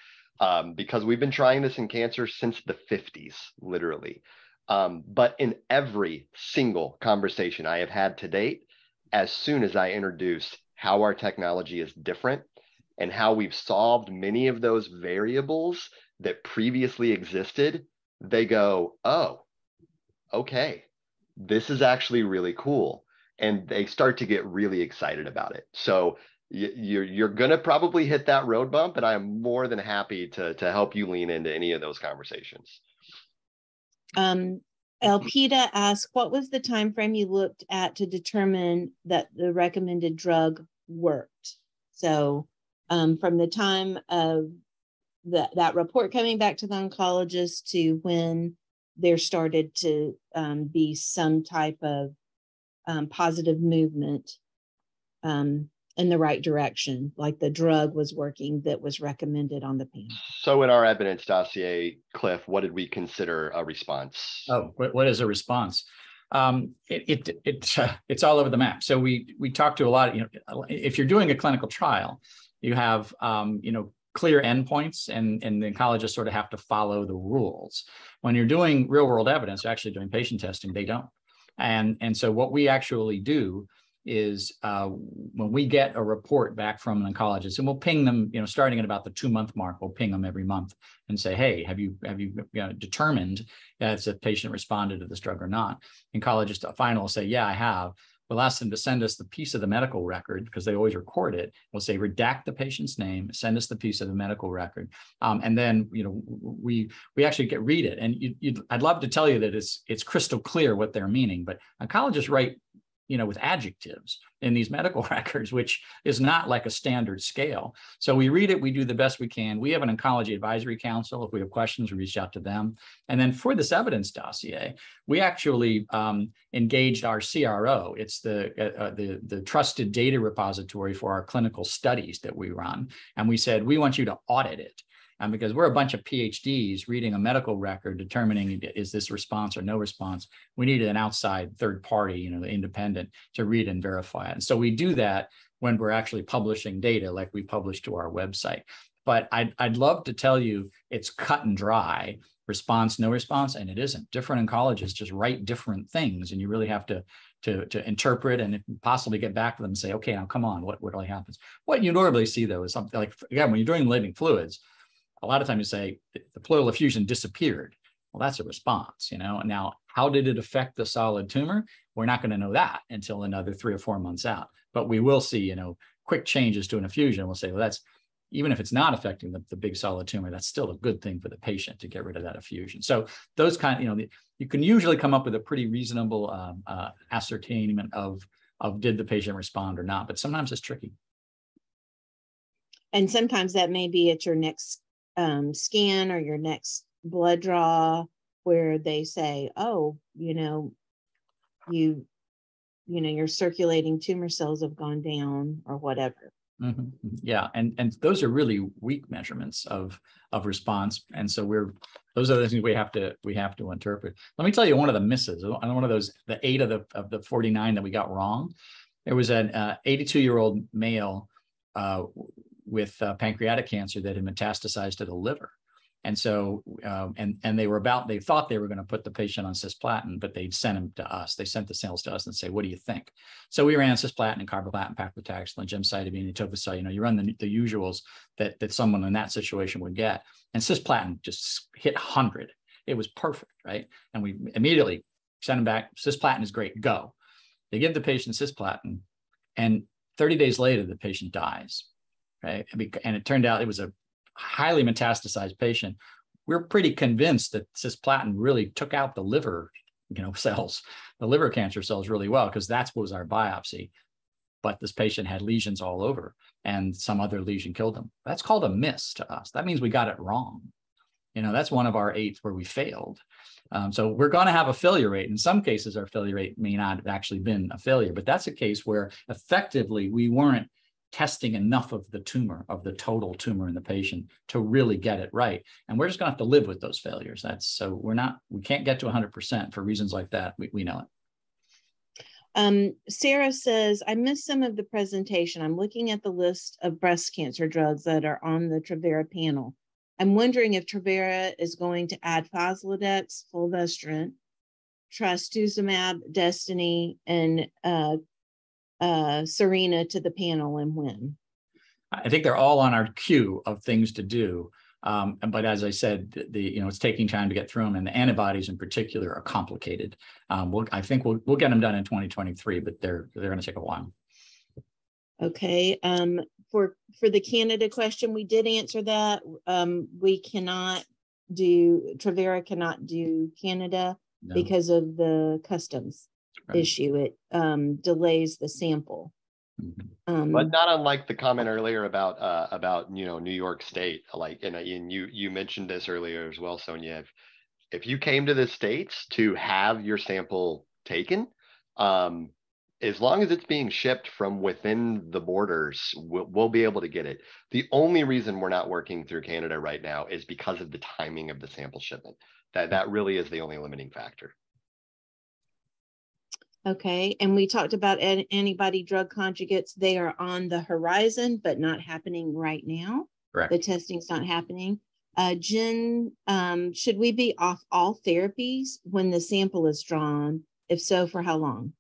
Because we've been trying this in cancer since the 50s, literally. But in every single conversation I have had to date, as soon as I introduce how our technology is different and how we've solved many of those variables that previously existed, they go, oh, okay, this is actually really cool. And they start to get really excited about it. So you're going to probably hit that road bump, and I am more than happy to help you lean into any of those conversations. Elpida asked, what was the time frame you looked at to determine that the recommended drug worked? So from the time of that report coming back to the oncologist to when there started to be some type of positive movement in the right direction, like the drug was working that was recommended on the panel. So in our evidence dossier, Cliff, what did we consider a response? Oh, what is a response? It's all over the map. So we talked to a lot of, if you're doing a clinical trial, you have, clear endpoints, and the oncologists sort of have to follow the rules. When you're doing real world evidence, you're actually doing patient testing, they don't. And so what we actually do is when we get a report back from an oncologist, and we'll ping them, starting at about the 2-month mark, we'll ping them every month and say, hey, have you determined that the patient responded to this drug or not? Oncologist finally will say, yeah, I have. We'll ask them to send us the piece of the medical record, because they always record it. We'll say, redact the patient's name, send us the piece of the medical record. And then, we actually read it. And I'd love to tell you that it's crystal clear what they're meaning, but oncologists write with adjectives in these medical records, which is not like a standard scale. So we read it, we do the best we can. We have an oncology advisory council. If we have questions, we reach out to them. And then for this evidence dossier, we actually engaged our CRO. It's the trusted data repository for our clinical studies that we run. And we said, we want you to audit it. Because we're a bunch of PhDs reading a medical record, determining is this response or no response, we needed an outside third party, independent, to read and verify it. And so we do that when we're actually publishing data like we publish to our website. But I'd love to tell you it's cut and dry, response, no response, and it isn't. Different oncologists just write different things, and you really have to interpret and possibly get back to them and say, okay, now come on, what really happens? What you normally see though is something like, again, when you're doing living fluids, a lot of times you say the pleural effusion disappeared. Well, that's a response, Now, how did it affect the solid tumor? We're not going to know that until another 3 or 4 months out. But we will see, quick changes to an effusion. We'll say, well, that's, even if it's not affecting the big solid tumor, that's still a good thing for the patient to get rid of that effusion. So those you can usually come up with a pretty reasonable ascertainment of did the patient respond or not, but sometimes it's tricky. And sometimes that may be at your next scan or your next blood draw, where they say, oh, your circulating tumor cells have gone down or whatever. Mm-hmm. Yeah, and those are really weak measurements of response, and so those are the things we have to interpret. Let me tell you one of the misses. One of those, the 8 of the 49 that we got wrong. There was an 82-year-old male with pancreatic cancer that had metastasized to the liver. And so, they thought they were going to put the patient on cisplatin, but they sent him to us. They sent the cells to us and say, what do you think? So we ran cisplatin and carboplatin, paclitaxel, gemcitabine, etoposide. You run the usuals that someone in that situation would get. And cisplatin just hit 100. It was perfect, right? And we immediately sent him back. Cisplatin is great, go. They give the patient cisplatin, and 30 days later, the patient dies. Right. And it turned out it was a highly metastasized patient. We're pretty convinced that cisplatin really took out the liver, cells, the liver cancer cells really well, because that's what was our biopsy. But this patient had lesions all over, and some other lesion killed them. That's called a miss to us. That means we got it wrong. That's one of our 8 where we failed. So we're going to have a failure rate. In some cases, our failure rate may not have actually been a failure, but that's a case where effectively we weren't testing enough of the tumor, of the total tumor in the patient to really get it right. And we're just going to have to live with those failures. We can't get to 100% for reasons like that. We know it. Sarah says, I missed some of the presentation. I'm looking at the list of breast cancer drugs that are on the Travera panel. I'm wondering if Travera is going to add Faslodex, fulvestrant, trastuzumab, Destiny, and Serena to the panel, and when? I think they're all on our queue of things to do. But as I said, it's taking time to get through them, and the antibodies in particular are complicated. I think we'll get them done in 2023, but they're going to take a while. Okay. For the Canada question, we did answer that. Travera cannot do Canada because of the customs issue. It delays the sample. But not unlike the comment earlier about New York State, and you mentioned this earlier as well, Sonia. If you came to the States to have your sample taken, as long as it's being shipped from within the borders, we'll be able to get it. The only reason we're not working through Canada right now is because of the timing of the sample shipment. That really is the only limiting factor. Okay, and we talked about antibody drug conjugates. They are on the horizon, but not happening right now. Correct. The testing's not happening. Jen, should we be off all therapies when the sample is drawn? If so, for how long?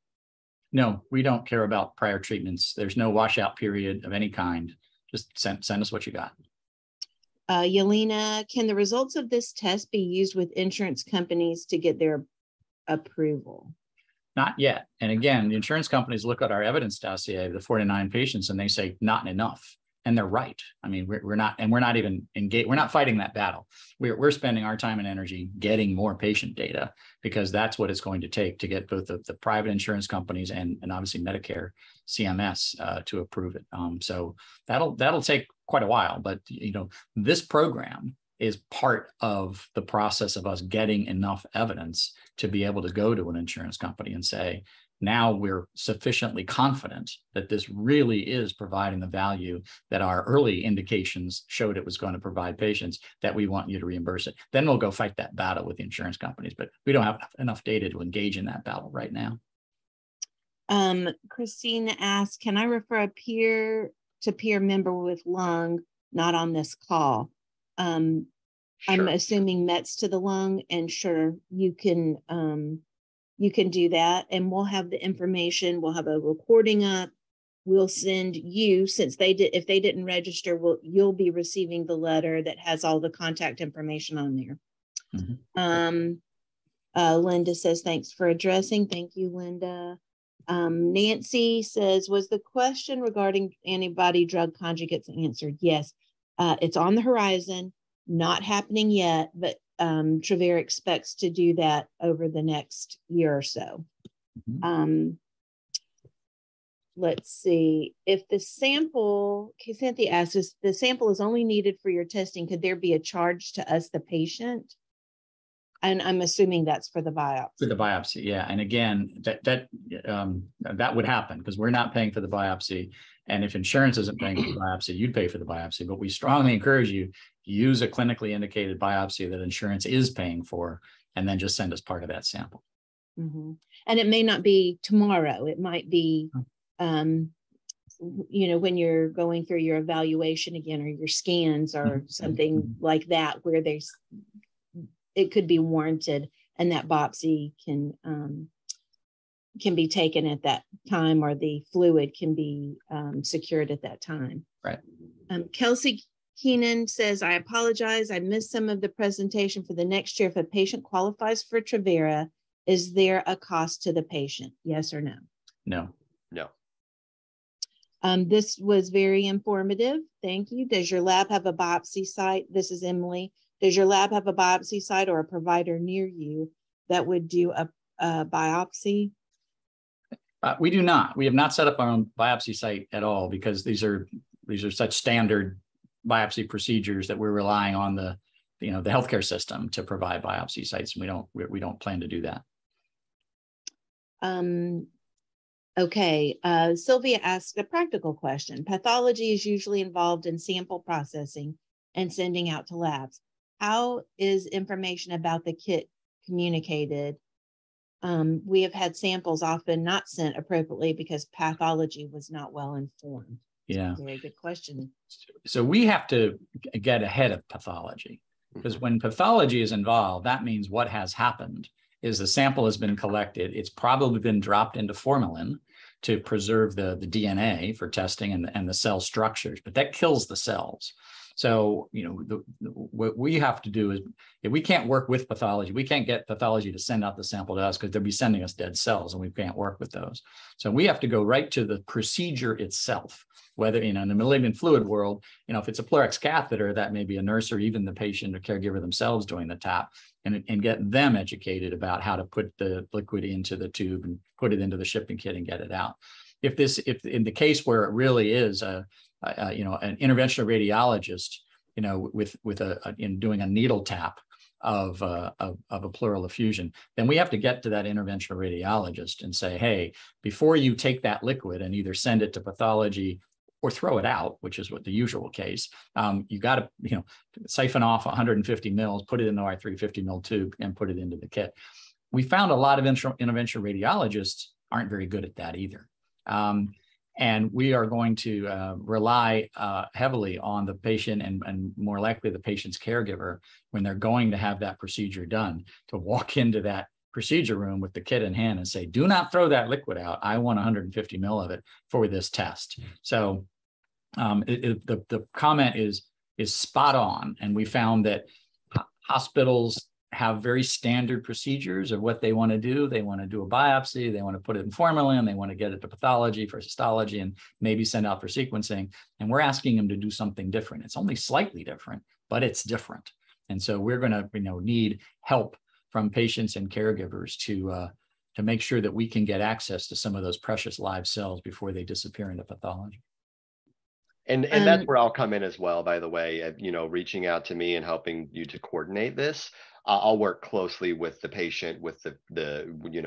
No, we don't care about prior treatments. There's no washout period of any kind. Just send us what you got. Yelena, can the results of this test be used with insurance companies to get their approval? Not yet. And again, the insurance companies look at our evidence dossier, the 49 patients, and they say not enough. and they're right. I mean, we're not even engaged. We're not fighting that battle. We're spending our time and energy getting more patient data, because that's what it's going to take to get both the private insurance companies and obviously Medicare, CMS to approve it. So that'll take quite a while. But this program is part of the process of us getting enough evidence to be able to go to an insurance company and say, now we're sufficiently confident that this really is providing the value that our early indications showed it was going to provide patients, that we want you to reimburse it. Then we'll go fight that battle with the insurance companies, but we don't have enough data to engage in that battle right now. Christina asks, can I refer a peer-to-peer member with lung not on this call? Sure. I'm assuming Mets to the lung, and sure, you can do that, and we'll have the information. We'll have a recording up. We'll send you, since if they didn't register, you'll be receiving the letter that has all the contact information on there. Mm-hmm. Linda says, thanks for addressing. Thank you, Linda. Nancy says, was the question regarding antibody drug conjugates answered? Yes, it's on the horizon, not happening yet, but Travera expects to do that over the next year or so. Mm-hmm. Let's see. If the sample, Cynthia asks, if the sample is only needed for your testing, could there be a charge to us, the patient? And I'm assuming that's for the biopsy. For the biopsy, yeah. And again, that would happen because we're not paying for the biopsy. And if insurance isn't paying for the biopsy, you'd pay for the biopsy. But we strongly encourage you to use a clinically indicated biopsy that insurance is paying for, and then just send us part of that sample. Mm-hmm. And it may not be tomorrow. It might be, when you're going through your evaluation again, or your scans or something like that, where it could be warranted, and that biopsy can be taken at that time, or the fluid can be secured at that time. Right. Kelsey Keenan says, I apologize. I missed some of the presentation for the next year. If a patient qualifies for Travera, is there a cost to the patient? Yes or no? No. This was very informative. Thank you. Does your lab have a biopsy site? This is Emily. Does your lab have a biopsy site or a provider near you that would do a biopsy? We do not. We have not set up our own biopsy site at all, because these are such standard biopsy procedures that we're relying on the healthcare system to provide biopsy sites, and we don't plan to do that. Okay. Sylvia asked a practical question. Pathology is usually involved in sample processing and sending out to labs. How is information about the kit communicated? We have had samples often not sent appropriately because pathology was not well informed. Yeah. Very good question. So we have to get ahead of pathology, because when pathology is involved, that means what has happened is the sample has been collected. It's probably been dropped into formalin to preserve the DNA for testing and the cell structures, but that kills the cells. So, what we have to do is, if we can't work with pathology, we can't get pathology to send out the sample to us, because they'll be sending us dead cells and we can't work with those. So we have to go right to the procedure itself, whether, in the malignant fluid world, if it's a Plerex catheter, that may be a nurse or even the patient or caregiver themselves doing the tap, and get them educated about how to put the liquid into the tube and put it into the shipping kit and get it out. If in the case where it really is an interventional radiologist, in doing a needle tap of a pleural effusion, then we have to get to that interventional radiologist and say, hey, before you take that liquid and either send it to pathology or throw it out, which is what the usual case, you got to siphon off 150 mils, put it in the R350 mil tube, and put it into the kit. We found a lot of interventional radiologists aren't very good at that either. And we are going to rely heavily on the patient and more likely the patient's caregiver, when they're going to have that procedure done, to walk into that procedure room with the kit in hand and say, do not throw that liquid out. I want 150 mil of it for this test. So the comment is spot on. And we found that hospitals have very standard procedures of what they want to do. They want to do a biopsy, they want to put it in formalin, they want to get it to pathology for histology and maybe send out for sequencing. And we're asking them to do something different. It's only slightly different, but it's different. And so we're going to, need help from patients and caregivers to make sure that we can get access to some of those precious live cells before they disappear into pathology. And that's where I'll come in as well, by the way, reaching out to me and helping you to coordinate this. I'll work closely with the patient, with the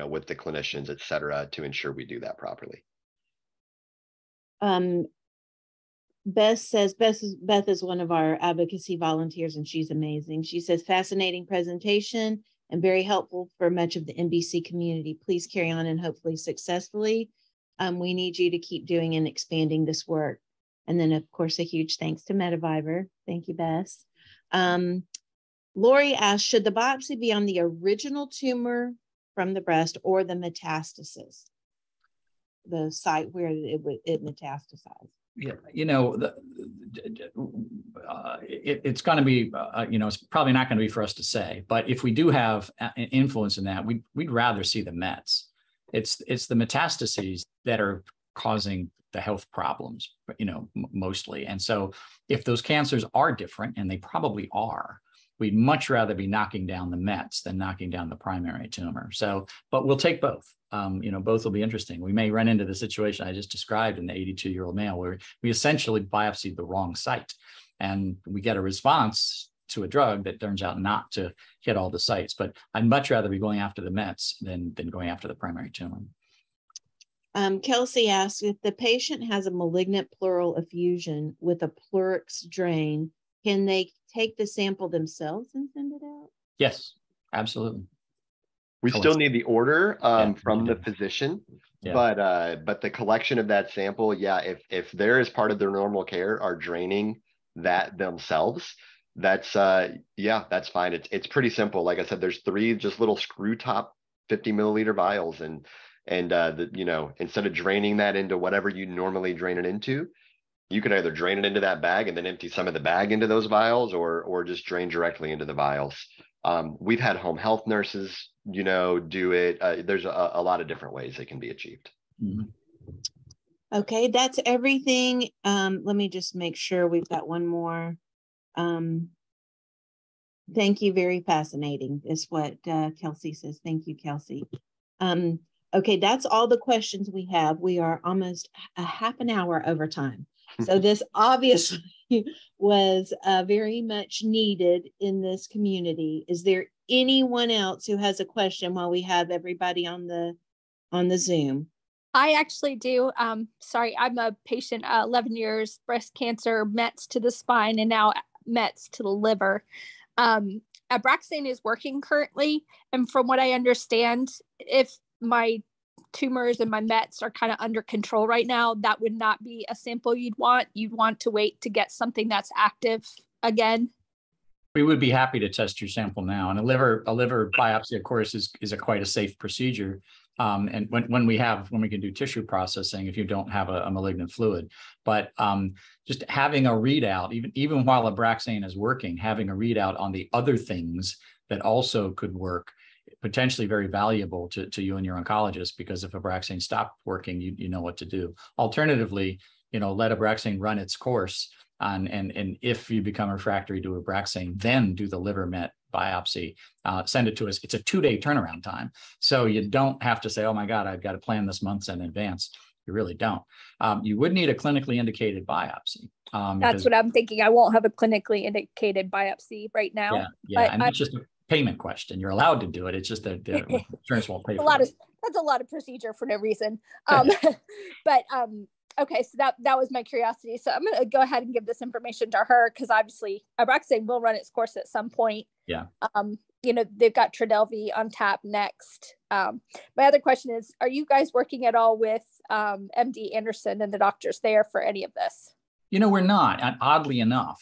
with the clinicians, et cetera, to ensure we do that properly. Beth says, Beth is one of our advocacy volunteers, and she's amazing. She says, fascinating presentation and very helpful for much of the NBC community. Please carry on and hopefully successfully. We need you to keep doing and expanding this work. And then, of course, a huge thanks to METAvivor. Thank you, Bess. Lori asked, should the biopsy be on the original tumor from the breast or the metastasis, the site where it metastasized? Yeah, it's going to be, it's probably not going to be for us to say, but if we do have an influence in that, we'd rather see the Mets. It's the metastases that are causing the health problems, mostly. And so if those cancers are different, and they probably are, we'd much rather be knocking down the Mets than knocking down the primary tumor. So, but we'll take both. Both will be interesting. We may run into the situation I just described in the 82-year-old male, where we essentially biopsied the wrong site, and we get a response to a drug that turns out not to hit all the sites. But I'd much rather be going after the Mets than going after the primary tumor. Kelsey asks, if the patient has a malignant pleural effusion with a pleurix drain, can they take the sample themselves and send it out? Yes, absolutely. We still need the order from the physician, yeah. But the collection of that sample, if there is part of their normal care are draining that themselves, that's fine. It's pretty simple. Like I said, there's 3 just little screw top 50 milliliter vials, and instead of draining that into whatever you normally drain it into, you could either drain it into that bag and then empty some of the bag into those vials, or just drain directly into the vials. We've had home health nurses, do it. There's a lot of different ways it can be achieved. Mm-hmm. Okay, that's everything. Let me just make sure we've got one more. Thank you, very fascinating is what Kelsey says. Thank you, Kelsey. Okay, that's all the questions we have. We are almost a half an hour over time. So this obviously was very much needed in this community. Is there anyone else who has a question while we have everybody on the Zoom? I actually do. Sorry, I'm a patient, 11 years, breast cancer, Mets to the spine, and now Mets to the liver. Abraxane is working currently. And from what I understand, if my tumors and my Mets are kind of under control right now, that would not be a sample you'd want. You'd want to wait to get something that's active again. We would be happy to test your sample now. And a liver biopsy, of course, is quite a safe procedure. And when we can do tissue processing, if you don't have a malignant fluid, but just having a readout, even while Abraxane is working, having a readout on the other things that also could work, potentially very valuable to you and your oncologist, because if Abraxane stopped working, you know what to do. Alternatively, let Abraxane run its course, and if you become refractory to Abraxane, then do the liver met biopsy, send it to us. It's a 2-day turnaround time. So you don't have to say, oh my God, I've got to plan this months in advance. You really don't. You would need a clinically indicated biopsy. That's what I'm thinking. I won't have a clinically indicated biopsy right now. Yeah, and it's just a payment question. You're allowed to do it. It's just that the insurance won't pay for it. That's a lot of procedure for no reason. Okay, so that was my curiosity. So I'm going to go ahead and give this information to her, because obviously Abraxane will run its course at some point. Yeah. They've got Trodelvy on tap next. My other question is, are you guys working at all with MD Anderson and the doctors there for any of this? We're not, oddly enough,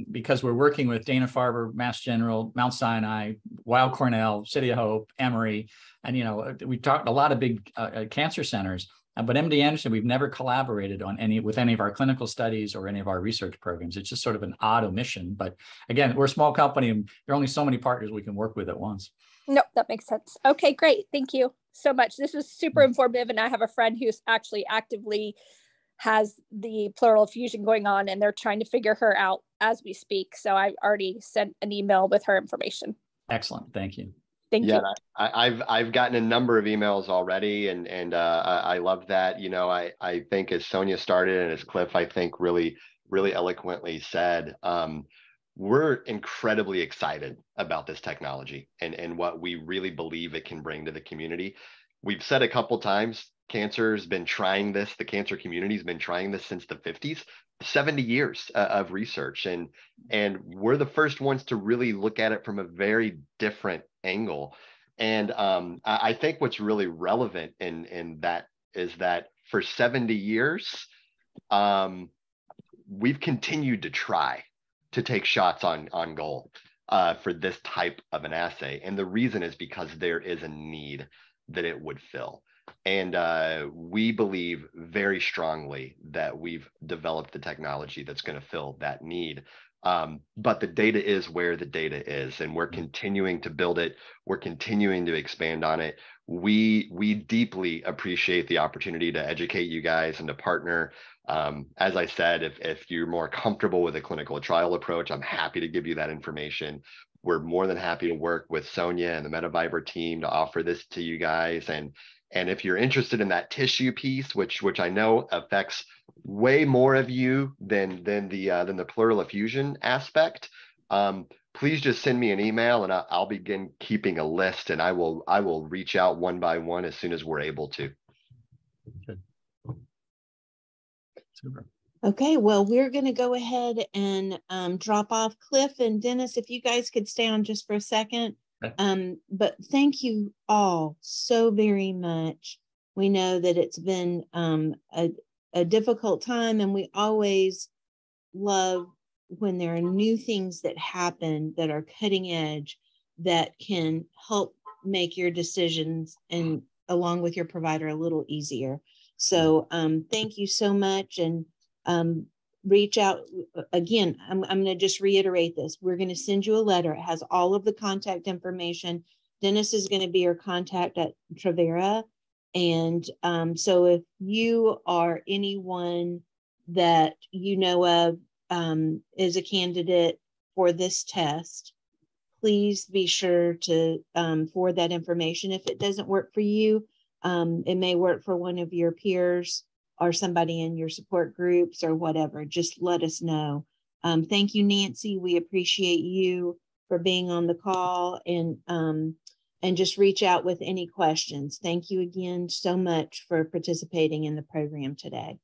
because we're working with Dana-Farber, Mass General, Mount Sinai, Weill Cornell, City of Hope, Emory, and we talked a lot of big cancer centers. But MD Anderson, we've never collaborated on with any of our clinical studies or any of our research programs. It's just sort of an odd omission. But again, we're a small company and there are only so many partners we can work with at once. Nope, that makes sense. Okay, great. Thank you so much. This was super informative. And I have a friend who's actually actively has the pleural effusion going on, and they're trying to figure her out as we speak. So I already sent an email with her information. Excellent. Thank you. Thank you. I've gotten a number of emails already, and I love that. You know, I think as Sonia started and as Cliff, I think really eloquently said, we're incredibly excited about this technology and what we really believe it can bring to the community. We've said a couple times, cancer's been trying this. The cancer community's been trying this since the 50s. 70 years of research, and we're the first ones to really look at it from a very different angle. And I think what's really relevant in that is that for 70 years, we've continued to try to take shots on goal for this type of an assay. And the reason is because there is a need that it would fill. And we believe very strongly that we've developed the technology that's going to fill that need. But the data is where the data is, and we're continuing to build it. We're continuing to expand on it. We deeply appreciate the opportunity to educate you guys and to partner. As I said, if you're more comfortable with a clinical trial approach, I'm happy to give you that information. We're more than happy to work with Sonia and the METAvivor team to offer this to you guys. And if you're interested in that tissue piece, which I know affects way more of you than the pleural effusion aspect, please just send me an email and I'll begin keeping a list, and I will reach out one by one as soon as we're able to. Good. Super. Okay, well, we're going to go ahead and drop off. Cliff and Dennis, if you guys could stay on just for a second. But thank you all so very much. We know that it's been a difficult time, and we always love when there are new things that happen that are cutting edge that can help make your decisions and along with your provider a little easier. So thank you so much, and reach out again. I'm going to just reiterate this. We're going to send you a letter. It has all of the contact information. Dennis is going to be your contact at Travera. And so if you are anyone that you know of is a candidate for this test, please be sure to forward that information. If it doesn't work for you, it may work for one of your peers or somebody in your support groups or whatever. Just let us know. Thank you, Nancy. We appreciate you for being on the call, and just reach out with any questions. Thank you again so much for participating in the program today.